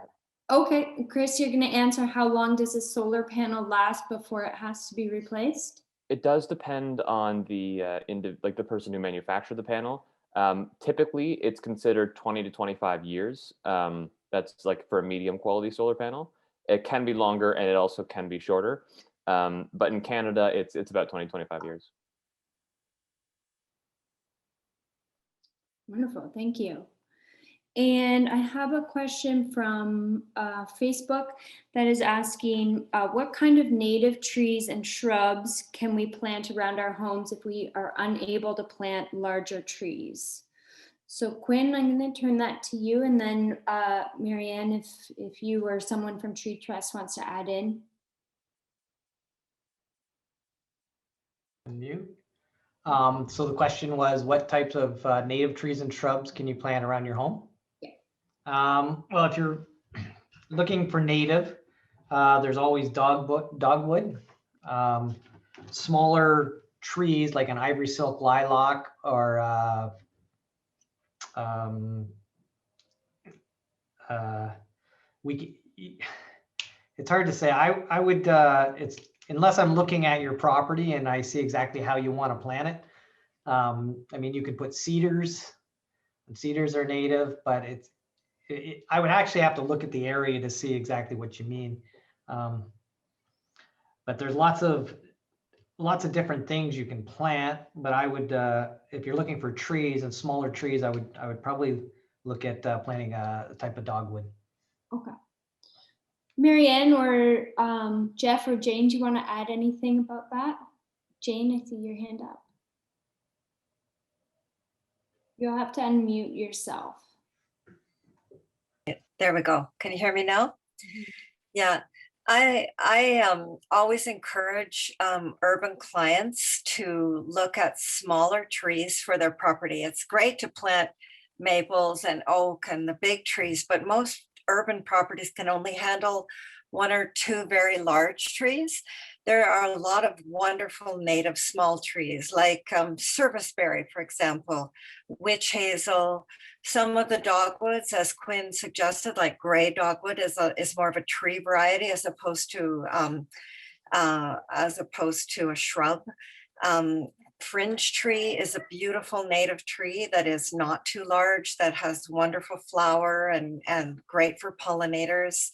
Okay, Chris, you're going to answer. How long does a solar panel last before it has to be replaced? It does depend on the the person who manufactured the panel. Typically, it's considered 20 to 25 years. That's like for a medium quality solar panel. It can be longer, and it also can be shorter. But in Canada, it's about 20, 25 years. Wonderful, thank you. And I have a question from Facebook that is asking, what kind of native trees and shrubs can we plant around our homes if we are unable to plant larger trees? So Quinn, I'm going to turn that to you, and then Marianne, if you or someone from Tree Trust wants to add in. You. So the question was, what types of native trees and shrubs can you plant around your home? Well, if you're looking for native, there's always dogwood. Smaller trees like an ivory silk lilac or it's hard to say. I would it's unless I'm looking at your property and I see exactly how you want to plant it. I mean, you could put cedars, and cedars are native, but I would actually have to look at the area to see exactly what you mean. But there's lots of different things you can plant. But I would, if you're looking for trees and smaller trees, I would probably look at planting a type of dogwood. Okay. Marianne or Jeff or Jane, do you want to add anything about that? Jane, I see your hand up. You'll have to unmute yourself. There we go. Can you hear me now? Mm-hmm. Yeah, I always encourage urban clients to look at smaller trees for their property. It's great to plant maples and oak and the big trees, but most urban properties can only handle one or two very large trees. There are a lot of wonderful native small trees like serviceberry, for example, witch hazel. Some of the dogwoods, as Quinn suggested, like gray dogwood is more of a tree variety as opposed to as opposed to a shrub. Fringe tree is a beautiful native tree that is not too large, that has wonderful flower and great for pollinators.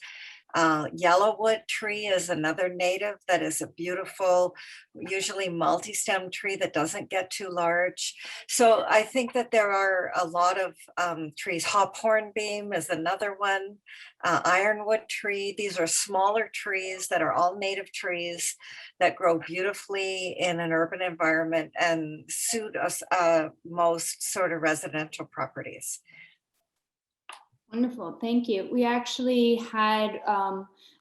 Yellowwood tree is another native that is a beautiful, usually multi-stem tree that doesn't get too large. So I think that there are a lot of trees. Hop hornbeam is another one. Ironwood tree. These are smaller trees that are all native trees that grow beautifully in an urban environment and suit us most sort of residential properties. Wonderful, thank you. We actually had,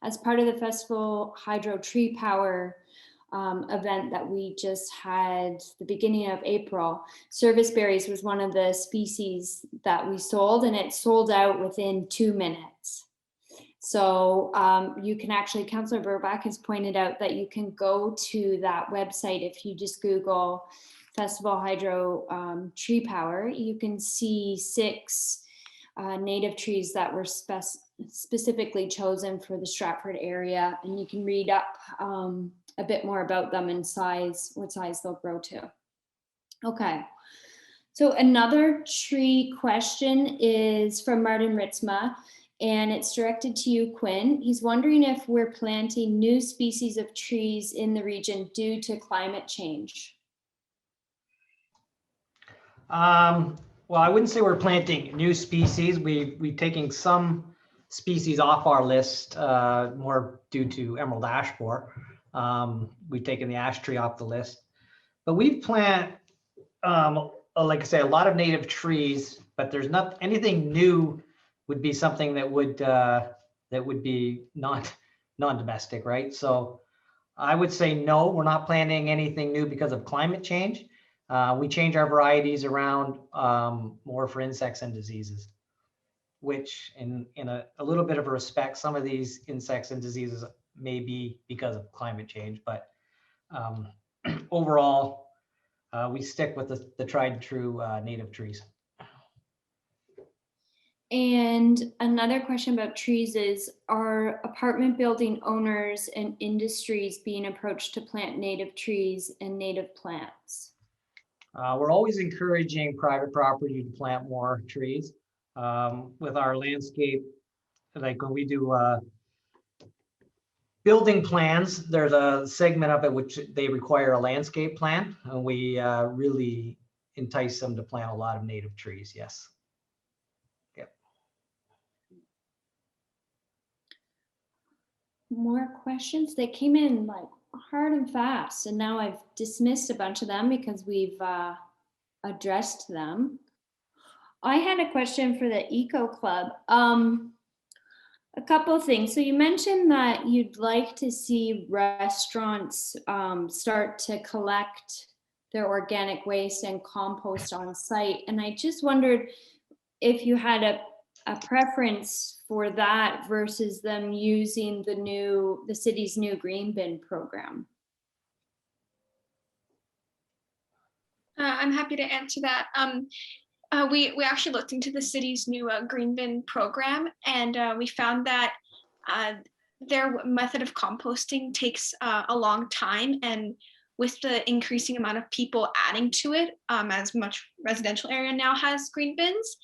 as part of the Festival Hydro Tree Power event that we just had the beginning of April, service berries was one of the species that we sold, and it sold out within 2 minutes. So you can actually, Councillor Burbach has pointed out that you can go to that website. If you just Google Festival Hydro Tree Power, you can see 6 native trees that were specifically chosen for the Stratford area, and you can read up a bit more about them and size, what size they'll grow to. Okay, so another tree question is from Martin Ritzma, and it's directed to you, Quinn. He's wondering if we're planting new species of trees in the region due to climate change. Well, I wouldn't say we're planting new species. We're taking some species off our list, more due to emerald ash borer. We've taken the ash tree off the list, but we plant, like I say, a lot of native trees. But there's not anything new. Would be something that would be non-domestic, right? So I would say no, we're not planting anything new because of climate change. We change our varieties around more for insects and diseases, which in a little bit of a respect, some of these insects and diseases may be because of climate change, but overall, we stick with the tried and true native trees. And another question about trees is, are apartment building owners and industries being approached to plant native trees and native plants? We're always encouraging private property to plant more trees. With our landscape, like when we do building plans, there's a segment of it which they require a landscape plan, and we really entice them to plant a lot of native trees, yes. Yep. More questions? They came in like hard and fast, and now I've dismissed a bunch of them because we've addressed them. I had a question for the Eco Club. A couple of things. So you mentioned that you'd like to see restaurants start to collect their organic waste and compost on site, and I just wondered if you had a preference for that versus them using the city's new green bin program. I'm happy to answer that. We actually looked into the city's new green bin program, and we found that their method of composting takes a long time, and with the increasing amount of people adding to it, as much residential area now has green bins,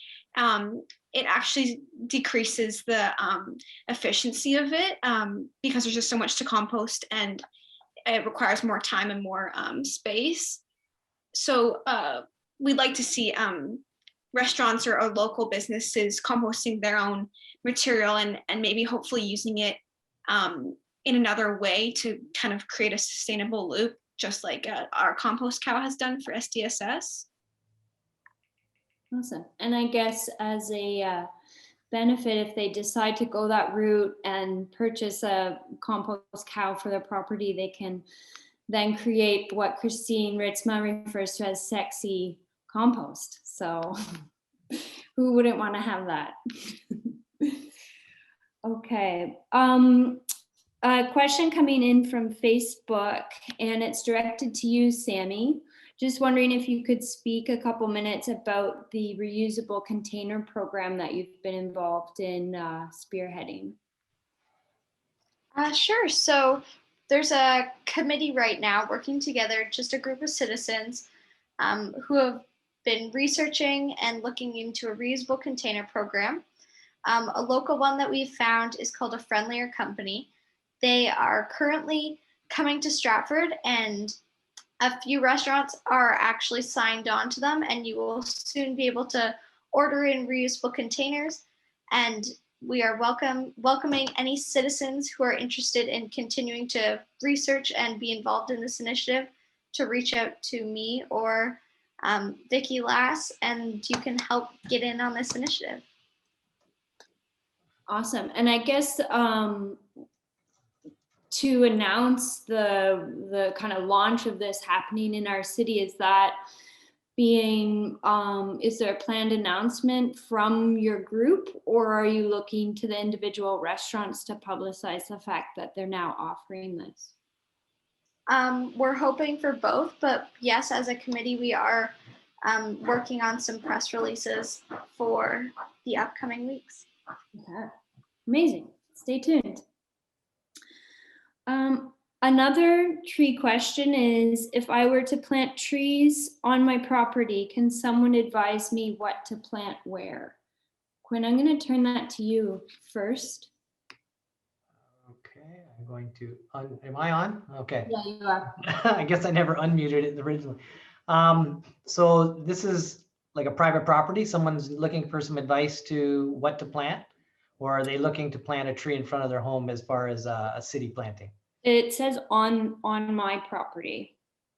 it actually decreases the efficiency of it because there's just so much to compost, and it requires more time and more space. So we'd like to see restaurants or local businesses composting their own material and maybe hopefully using it in another way to kind of create a sustainable loop, just like our Compost Cow has done for SDSS. Awesome. And I guess as a benefit, if they decide to go that route and purchase a Compost Cow for their property, they can then create what Christine Ritzma refers to as sexy compost. So who wouldn't want to have that? Okay. A question coming in from Facebook, and it's directed to you, Sammy. Just wondering if you could speak a couple minutes about the reusable container program that you've been involved in spearheading. Sure. So there's a committee right now working together, just a group of citizens who have been researching and looking into a reusable container program. A local one that we've found is called A Friendlier Company. They are currently coming to Stratford, and a few restaurants are actually signed on to them, and you will soon be able to order in reusable containers. And we are welcoming any citizens who are interested in continuing to research and be involved in this initiative to reach out to me or Vicki Lass, and you can help get in on this initiative. Awesome. And I guess to announce the kind of launch of this happening in our city, is that being, is there a planned announcement from your group, or are you looking to the individual restaurants to publicize the fact that they're now offering this? We're hoping for both, but yes, as a committee, we are working on some press releases for the upcoming weeks. Okay. Amazing. Stay tuned. Another tree question is, if I were to plant trees on my property, can someone advise me what to plant where? Quinn, I'm going to turn that to you first. Okay, I'm going to, am I on? Okay. Yeah, you are. I guess I never unmuted it originally. So this is like a private property. Someone's looking for some advice to what to plant, or are they looking to plant a tree in front of their home as far as a city planting? It says on my property.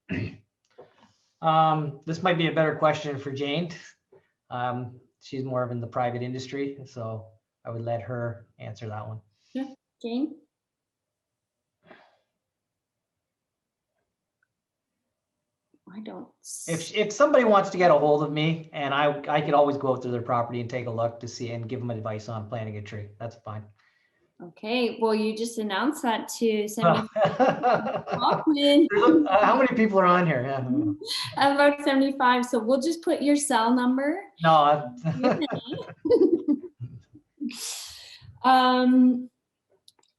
This might be a better question for Jane. She's more of in the private industry, so I would let her answer that one. Yeah, Jane? I don't. If somebody wants to get a hold of me, and I could always go out to their property and take a look to see and give them advice on planting a tree. That's fine. Okay, well, you just announced that to 75. How many people are on here? Yeah. About 75, so we'll just put your cell number. No.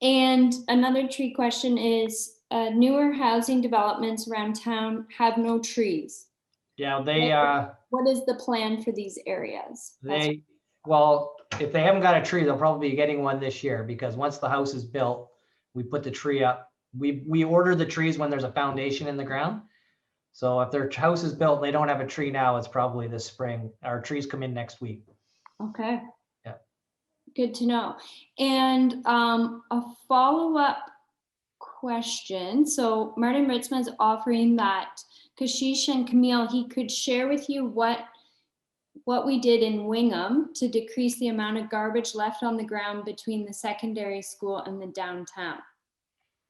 And another tree question is, newer housing developments around town have no trees. Yeah, they what is the plan for these areas? Well, if they haven't got a tree, they'll probably be getting one this year, because once the house is built, we put the tree up. We order the trees when there's a foundation in the ground. So if their house is built, they don't have a tree now, it's probably this spring. Our trees come in next week. Okay. Yeah. Good to know. And a follow-up question. So Martin Ritzma is offering that Kashish and Camille, he could share with you what we did in Wingham to decrease the amount of garbage left on the ground between the secondary school and the downtown,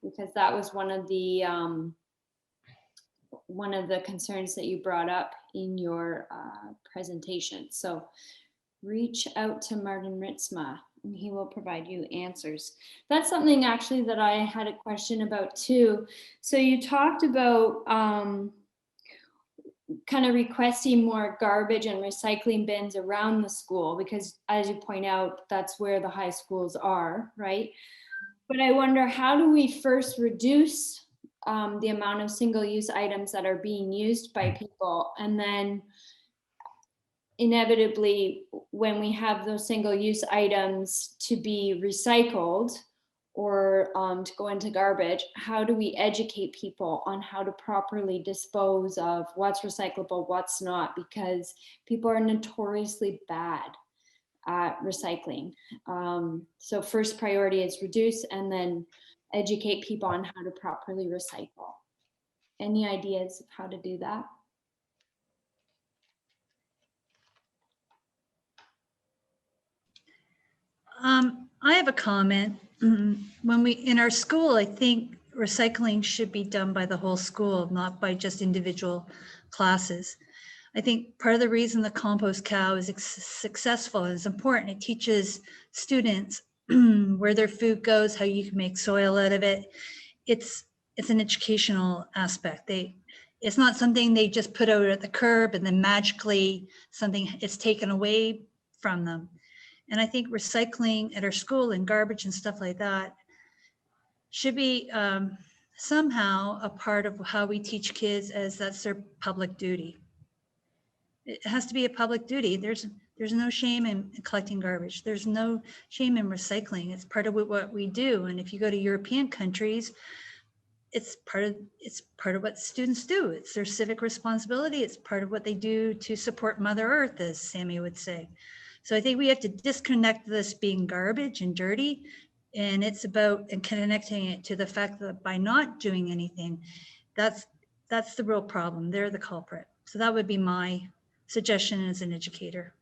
because that was one of the concerns that you brought up in your presentation. So reach out to Martin Ritzma and he will provide you answers. That's something actually that I had a question about too. So you talked about kind of requesting more garbage and recycling bins around the school, because as you point out, that's where the high schools are, right? But I wonder, how do we first reduce the amount of single-use items that are being used by people, and then inevitably when we have those single-use items to be recycled or to go into garbage, how do we educate people on how to properly dispose of what's recyclable, what's not? Because people are notoriously bad at recycling. So first priority is reduce, and then educate people on how to properly recycle. Any ideas of how to do that? I have a comment. When we, in our school, I think recycling should be done by the whole school, not by just individual classes. I think part of the reason the Compost Cow is successful is important. It teaches students where their food goes, how you can make soil out of it. It's an educational aspect. It's not something they just put out at the curb and then magically something is taken away from them. And I think recycling at our school and garbage and stuff like that should be somehow a part of how we teach kids as that's their public duty. It has to be a public duty. There's no shame in collecting garbage. There's no shame in recycling. It's part of what we do. And if you go to European countries, it's part of what students do. It's their civic responsibility. It's part of what they do to support Mother Earth, as Sammy would say. So I think we have to disconnect this being garbage and dirty, and it's about connecting it to the fact that by not doing anything, that's the real problem. They're the culprit. So that would be my suggestion as an educator.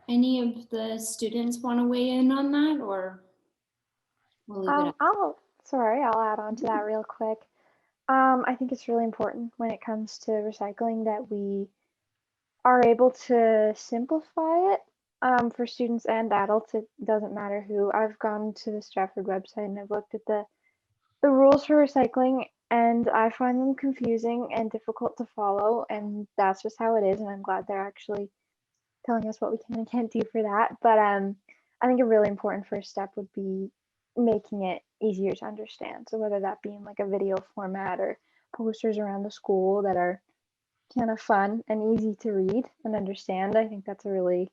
Any of the students want to weigh in on that, or we'll leave it up? I'll add on to that real quick. I think it's really important when it comes to recycling that we are able to simplify it for students and adults. It doesn't matter who. I've gone to the Stratford website and I've looked at the rules for recycling, and I find them confusing and difficult to follow, and that's just how it is, and I'm glad they're actually telling us what we can and can't do for that. But I think a really important first step would be making it easier to understand. So whether that be in like a video format or posters around the school that are kind of fun and easy to read and understand, I think that's a really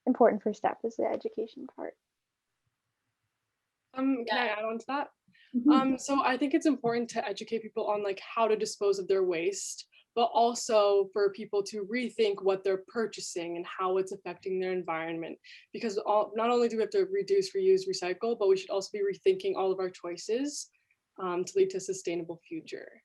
important first step, is the education part. Can I add on to that? Mhm. So I think it's important to educate people on like how to dispose of their waste, but also for people to rethink what they're purchasing and how it's affecting their environment. Because not only do we have to reduce, reuse, recycle, but we should also be rethinking all of our choices to lead to a sustainable future.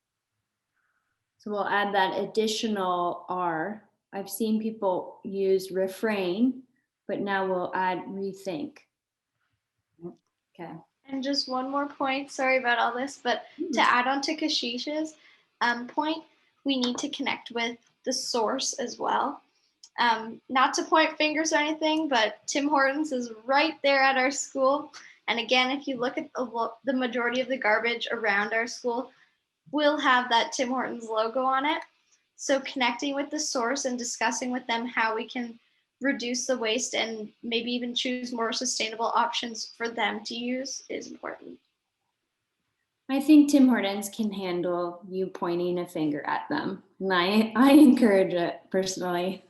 So we'll add that additional R. I've seen people use refrain, but now we'll add rethink. Okay. And just one more point, sorry about all this, but to add on to Kashish's point, we need to connect with the source as well. Not to point fingers or anything, but Tim Hortons is right there at our school. And again, if you look at the majority of the garbage around our school, will have that Tim Hortons logo on it. So connecting with the source and discussing with them how we can reduce the waste and maybe even choose more sustainable options for them to use is important. I think Tim Hortons can handle you pointing a finger at them. And I encourage it personally.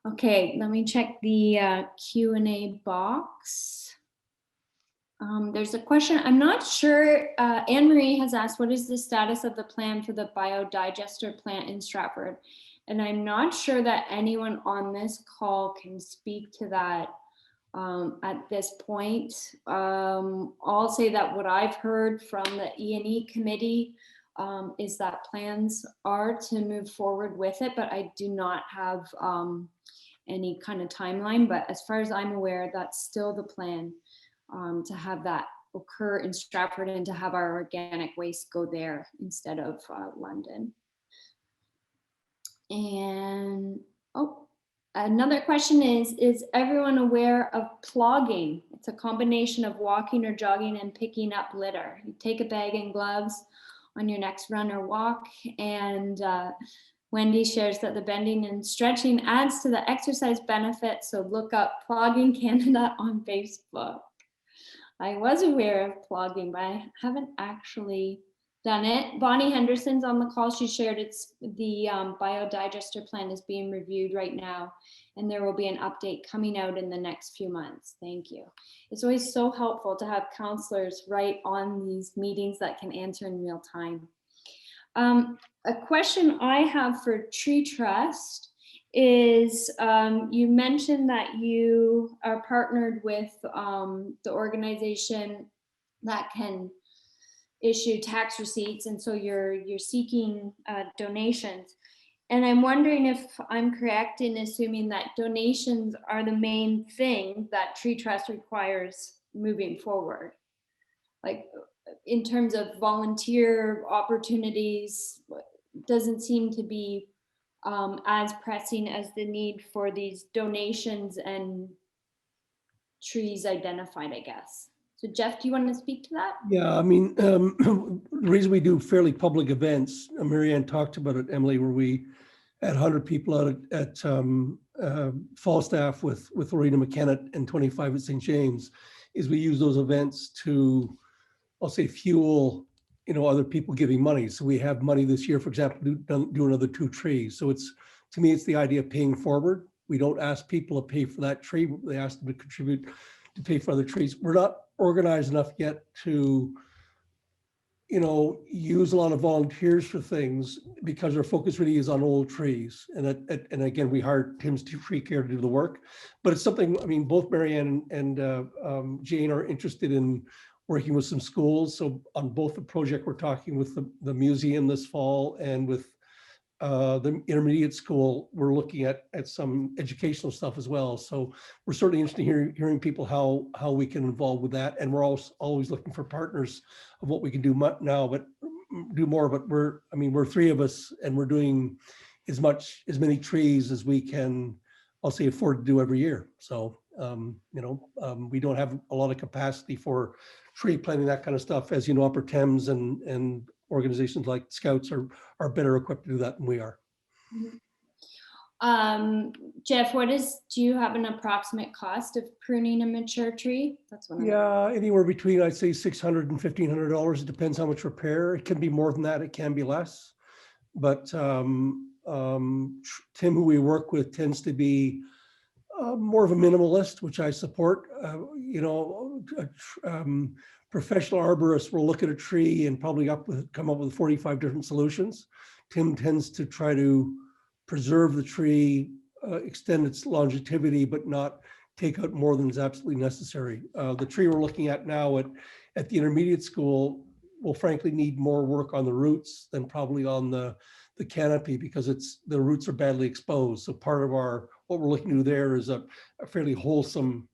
Okay, let me check the Q&A box. There's a question. I'm not sure. Anne-Marie has asked, what is the status of the plan for the biodigester plant in Stratford? And I'm not sure that anyone on this call can speak to that at this point. I'll say that what I've heard from the E&E committee is that plans are to move forward with it, but I do not have any kind of timeline. But as far as I'm aware, that's still the plan, to have that occur in Stratford and to have our organic waste go there instead of London. And another question is everyone aware of plogging? It's a combination of walking or jogging and picking up litter. You take a bag and gloves on your next run or walk, and Wendy shares that the bending and stretching adds to the exercise benefit, so look up Plogging Canada on Facebook. I was aware of plogging, but I haven't actually done it. Bonnie Henderson's on the call. She shared the biodigester plan is being reviewed right now, and there will be an update coming out in the next few months. Thank you. It's always so helpful to have counselors right on these meetings that can answer in real time. A question I have for Tree Trust is you mentioned that you are partnered with the organization that can issue tax receipts, and so you're seeking donations. And I'm wondering if I'm correct in assuming that donations are the main thing that Tree Trust requires moving forward. Like in terms of volunteer opportunities, doesn't seem to be as pressing as the need for these donations and trees identified, I guess. So Jeff, do you want to speak to that? Yeah, I mean, the reason we do fairly public events, Marianne talked about it, Emily, where we had 100 people out at Falstaff with Lorena McKenna and 25 at St. James, is we use those events to I'll say fuel, other people giving money. So we have money this year, for example, do another 2 trees. So to me, it's the idea of paying forward. We don't ask people to pay for that tree. They ask them to contribute to pay for other trees. We're not organized enough yet to, use a lot of volunteers for things because our focus really is on old trees. And again, we hired Tim's Tree Care to do the work, but it's something, I mean, both Marianne and Jane are interested in working with some schools. So on both the project, we're talking with the museum this fall, and with the intermediate school, we're looking at some educational stuff as well. So we're certainly interested in hearing people how we can involve with that. And we're always looking for partners of what we can do now, but do more. But we're 3 of us, and we're doing as many trees as we can, I'll say, afford to do every year. So we don't have a lot of capacity for tree planting, that kind of stuff. As you know, Upper Thames and organizations like Scouts are better equipped to do that than we are. Jeff, do you have an approximate cost of pruning a mature tree? That's one. Yeah, anywhere between, I'd say, $600 and $1,500. It depends how much repair. It can be more than that. It can be less. But Tim, who we work with, tends to be more of a minimalist, which I support. Professional arborists will look at a tree and probably come up with 45 different solutions. Tim tends to try to preserve the tree, extend its longevity, but not take out more than is absolutely necessary. The tree we're looking at now at the intermediate school will frankly need more work on the roots than probably on the canopy, because the roots are badly exposed. So part of what we're looking to do there is a fairly wholesome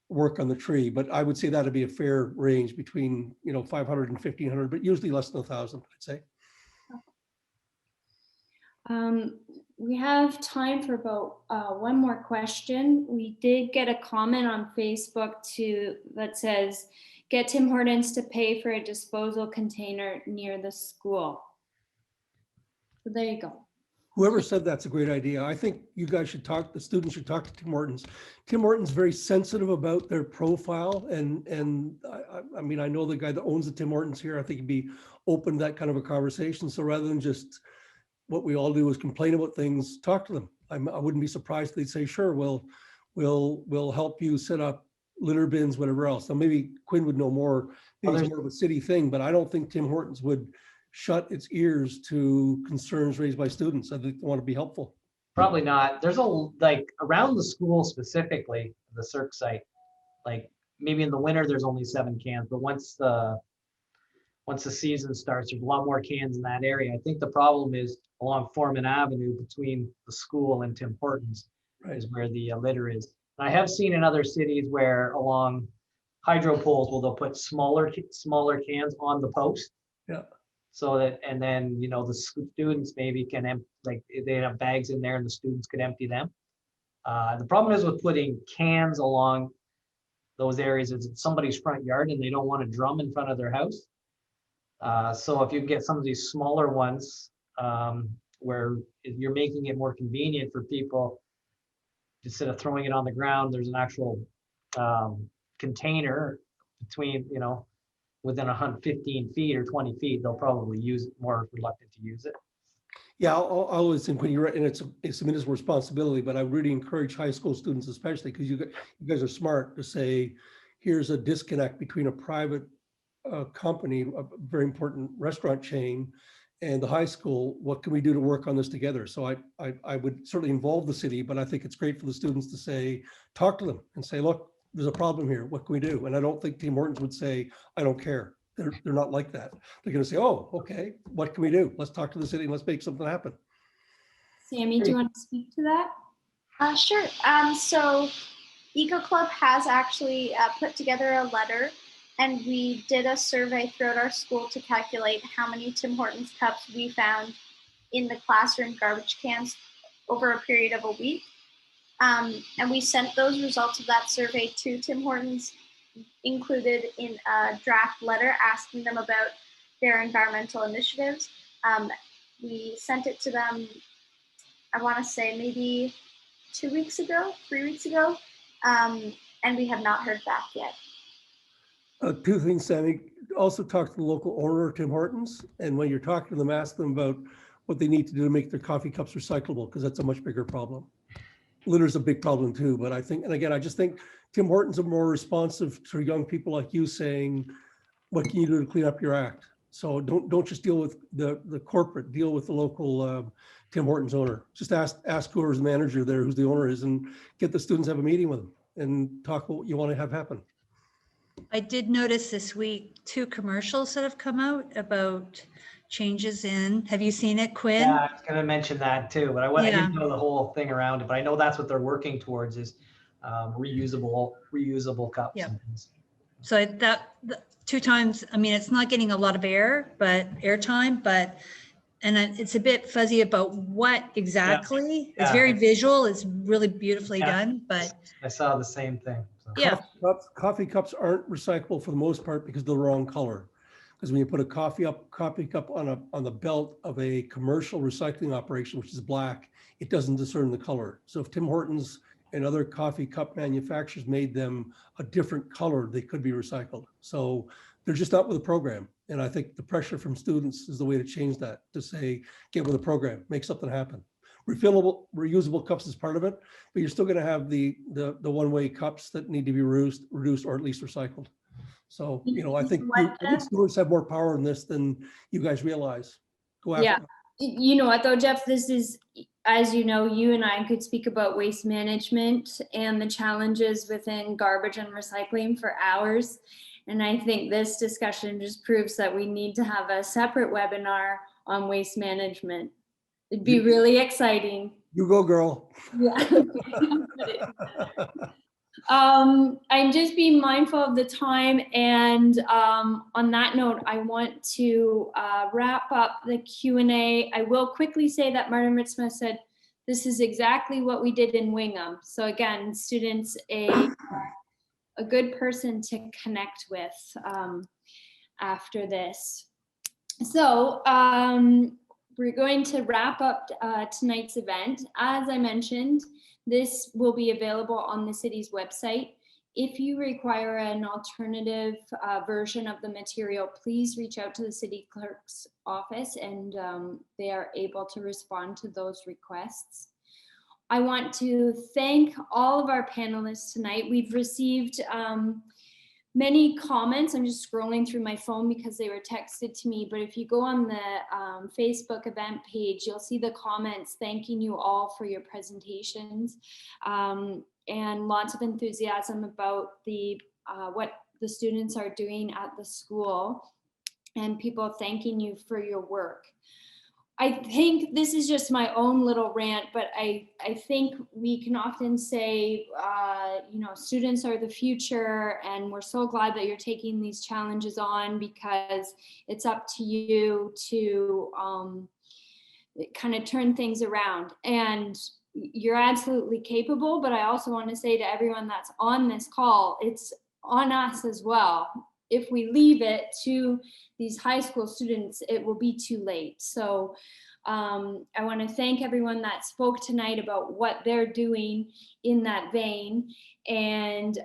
work on the tree, but I would say that'd be a fair range between 500 and 1,500, but usually less than 1,000, I'd say. We have time for about one more question. We did get a comment on Facebook that says, "Get Tim Hortons to pay for a disposal container near the school." So there you go. Whoever said that's a great idea. I think you guys should the students should talk to Tim Hortons. Tim Hortons very sensitive about their profile. And I mean, I know the guy that owns the Tim Hortons here. I think he'd be open to that kind of a conversation. So rather than just what we all do is complain about things, talk to them. I wouldn't be surprised if they'd say, sure, we'll help you set up litter bins, whatever else. Now maybe Quinn would know more, maybe it's more of a city thing, but I don't think Tim Hortons would shut its ears to concerns raised by students. I think they want to be helpful. Probably not. There's around the school specifically, the Cirque site, like maybe in the winter there's only 7 cans, but once the season starts, there's a lot more cans in that area. I think the problem is along Foreman Avenue between the school and Tim Hortons, right, is where the litter is. And I have seen in other cities where along hydro poles, they'll put smaller cans on the post. Yeah. So that, and then, the students maybe can, they have bags in there and the students could empty them. The problem is with putting cans along those areas is it's somebody's front yard and they don't want a drum in front of their house. So if you get some of these smaller ones, where you're making it more convenient for people, instead of throwing it on the ground, there's an actual container between, within 15 feet or 20 feet, they'll probably use it, more reluctant to use it. Yeah, I'll always think when you're right, and it's a municipal responsibility, but I really encourage high school students, especially because you guys are smart, to say, here's a disconnect between a private company, a very important restaurant chain, and the high school. What can we do to work on this together? So I would certainly involve the city, but I think it's great for the students to say, talk to them and say, look, there's a problem here. What can we do? And I don't think Tim Hortons would say, I don't care. They're not like that. They're going to say, oh, okay, what can we do? Let's talk to the city and let's make something happen. Sammy, do you want to speak to that? Sure. So Eco Club has actually put together a letter, and we did a survey throughout our school to calculate how many Tim Hortons cups we found in the classroom garbage cans over a period of a week. And we sent those results of that survey to Tim Hortons, included in a draft letter asking them about their environmental initiatives. We sent it to them, I want to say maybe 3 weeks ago, and we have not heard back yet. Two things, Sammy. Also talk to the local owner, Tim Hortons, and when you're talking to them, ask them about what they need to do to make their coffee cups recyclable, because that's a much bigger problem. Litter's a big problem too, but I think, and again, I just think Tim Hortons are more responsive to young people like you saying, what can you do to clean up your act? So don't just deal with the corporate, deal with the local Tim Hortons owner. Just ask whoever's the manager there, who's the owner is, and get the students to have a meeting with them and talk about what you want to have happen. I did notice this week 2 commercials that have come out about changes in, have you seen it, Quinn? Yeah, I was going to mention that too, but I didn't know the whole thing around it, but I know that's what they're working towards is reusable cups. Yep. And things. So that 2 times, I mean, it's not getting a lot of airtime, but it's a bit fuzzy about what exactly. Yeah. It's very visual. It's really beautifully done, but I saw the same thing. So. Yeah. Coffee cups aren't recyclable for the most part because they're the wrong color. Because when you put a coffee cup on the belt of a commercial recycling operation, which is black, it doesn't discern the color. So if Tim Hortons and other coffee cup manufacturers made them a different color, they could be recycled. So they're just not with the program. And I think the pressure from students is the way to change that, to say, get with the program, make something happen. Refillable, reusable cups is part of it, but you're still going to have the one-way cups that need to be reduced or at least recycled. So, I think students have more power in this than you guys realize. Go after it. You know what though, Jeff, this is, as you know, you and I could speak about waste management and the challenges within garbage and recycling for hours. And I think this discussion just proves that we need to have a separate webinar on waste management. It'd be really exciting. You go, girl. Yeah. I'm just being mindful of the time, and on that note, I want to wrap up the Q&A. I will quickly say that Martin Ritzma said this is exactly what we did in Wingham. So again, students, a good person to connect with after this. So we're going to wrap up tonight's event. As I mentioned, this will be available on the city's website. If you require an alternative version of the material, please reach out to the city clerk's office and they are able to respond to those requests. I want to thank all of our panelists tonight. We've received many comments. I'm just scrolling through my phone because they were texted to me, but if you go on the Facebook event page, you'll see the comments thanking you all for your presentations and lots of enthusiasm about the what the students are doing at the school and people thanking you for your work. I think this is just my own little rant, but I think we can often say, students are the future, and we're so glad that you're taking these challenges on because it's up to you to kind of turn things around. And you're absolutely capable, but I also want to say to everyone that's on this call, it's on us as well. If we leave it to these high school students, it will be too late. So I want to thank everyone that spoke tonight about what they're doing in that vein. And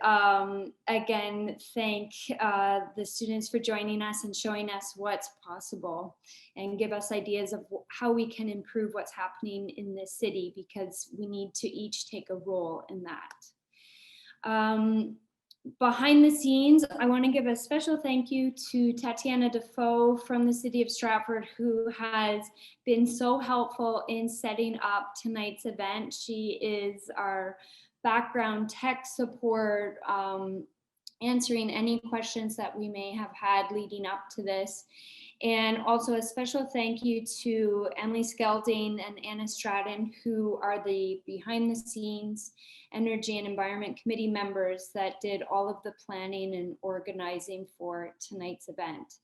again, thank the students for joining us and showing us what's possible and give us ideas of how we can improve what's happening in this city, because we need to each take a role in that. Behind the scenes, I want to give a special thank you to Tatiana Defoe from the City of Stratford, who has been so helpful in setting up tonight's event. She is our background tech support, answering any questions that we may have had leading up to this. And also a special thank you to Emily Skelding and Anna Stratton, who are the behind the scenes Energy and Environment Committee members that did all of the planning and organizing for tonight's event.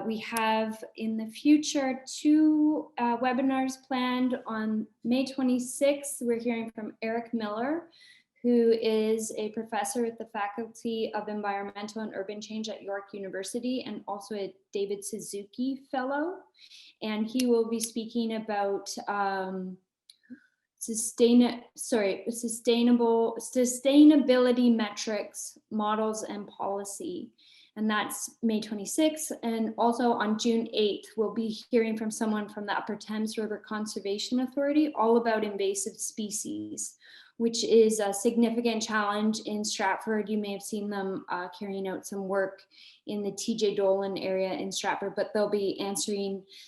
We have in the future 2 webinars planned. On May 26th, we're hearing from Eric Miller, who is a professor at the Faculty of Environmental and Urban Change at York University and also a David Suzuki Fellow. And he will be speaking about sustainability metrics, models, and policy. And that's May 26th. And also on June 8th, we'll be hearing from someone from the Upper Thames River Conservation Authority all about invasive species, which is a significant challenge in Stratford. You may have seen them carrying out some work in the TJ Dolan area in Stratford, but they'll be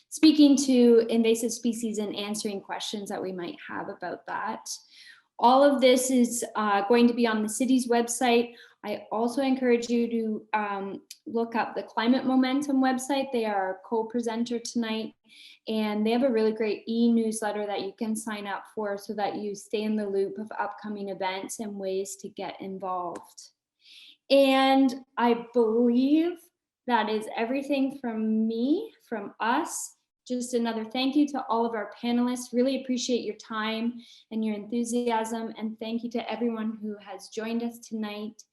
speaking to invasive species and answering questions that we might have about that. All of this is going to be on the city's website. I also encourage you to look up the Climate Momentum website. They are our co-presenter tonight, and they have a really great e-newsletter that you can sign up for so that you stay in the loop of upcoming events and ways to get involved. And I believe that is everything from me, from us. Just another thank you to all of our panelists. Really appreciate your time and your enthusiasm. And thank you to everyone who has joined us tonight.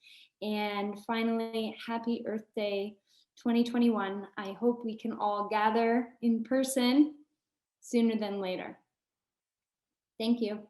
And finally, happy Earth Day 2021. I hope we can all gather in person sooner than later. Thank you.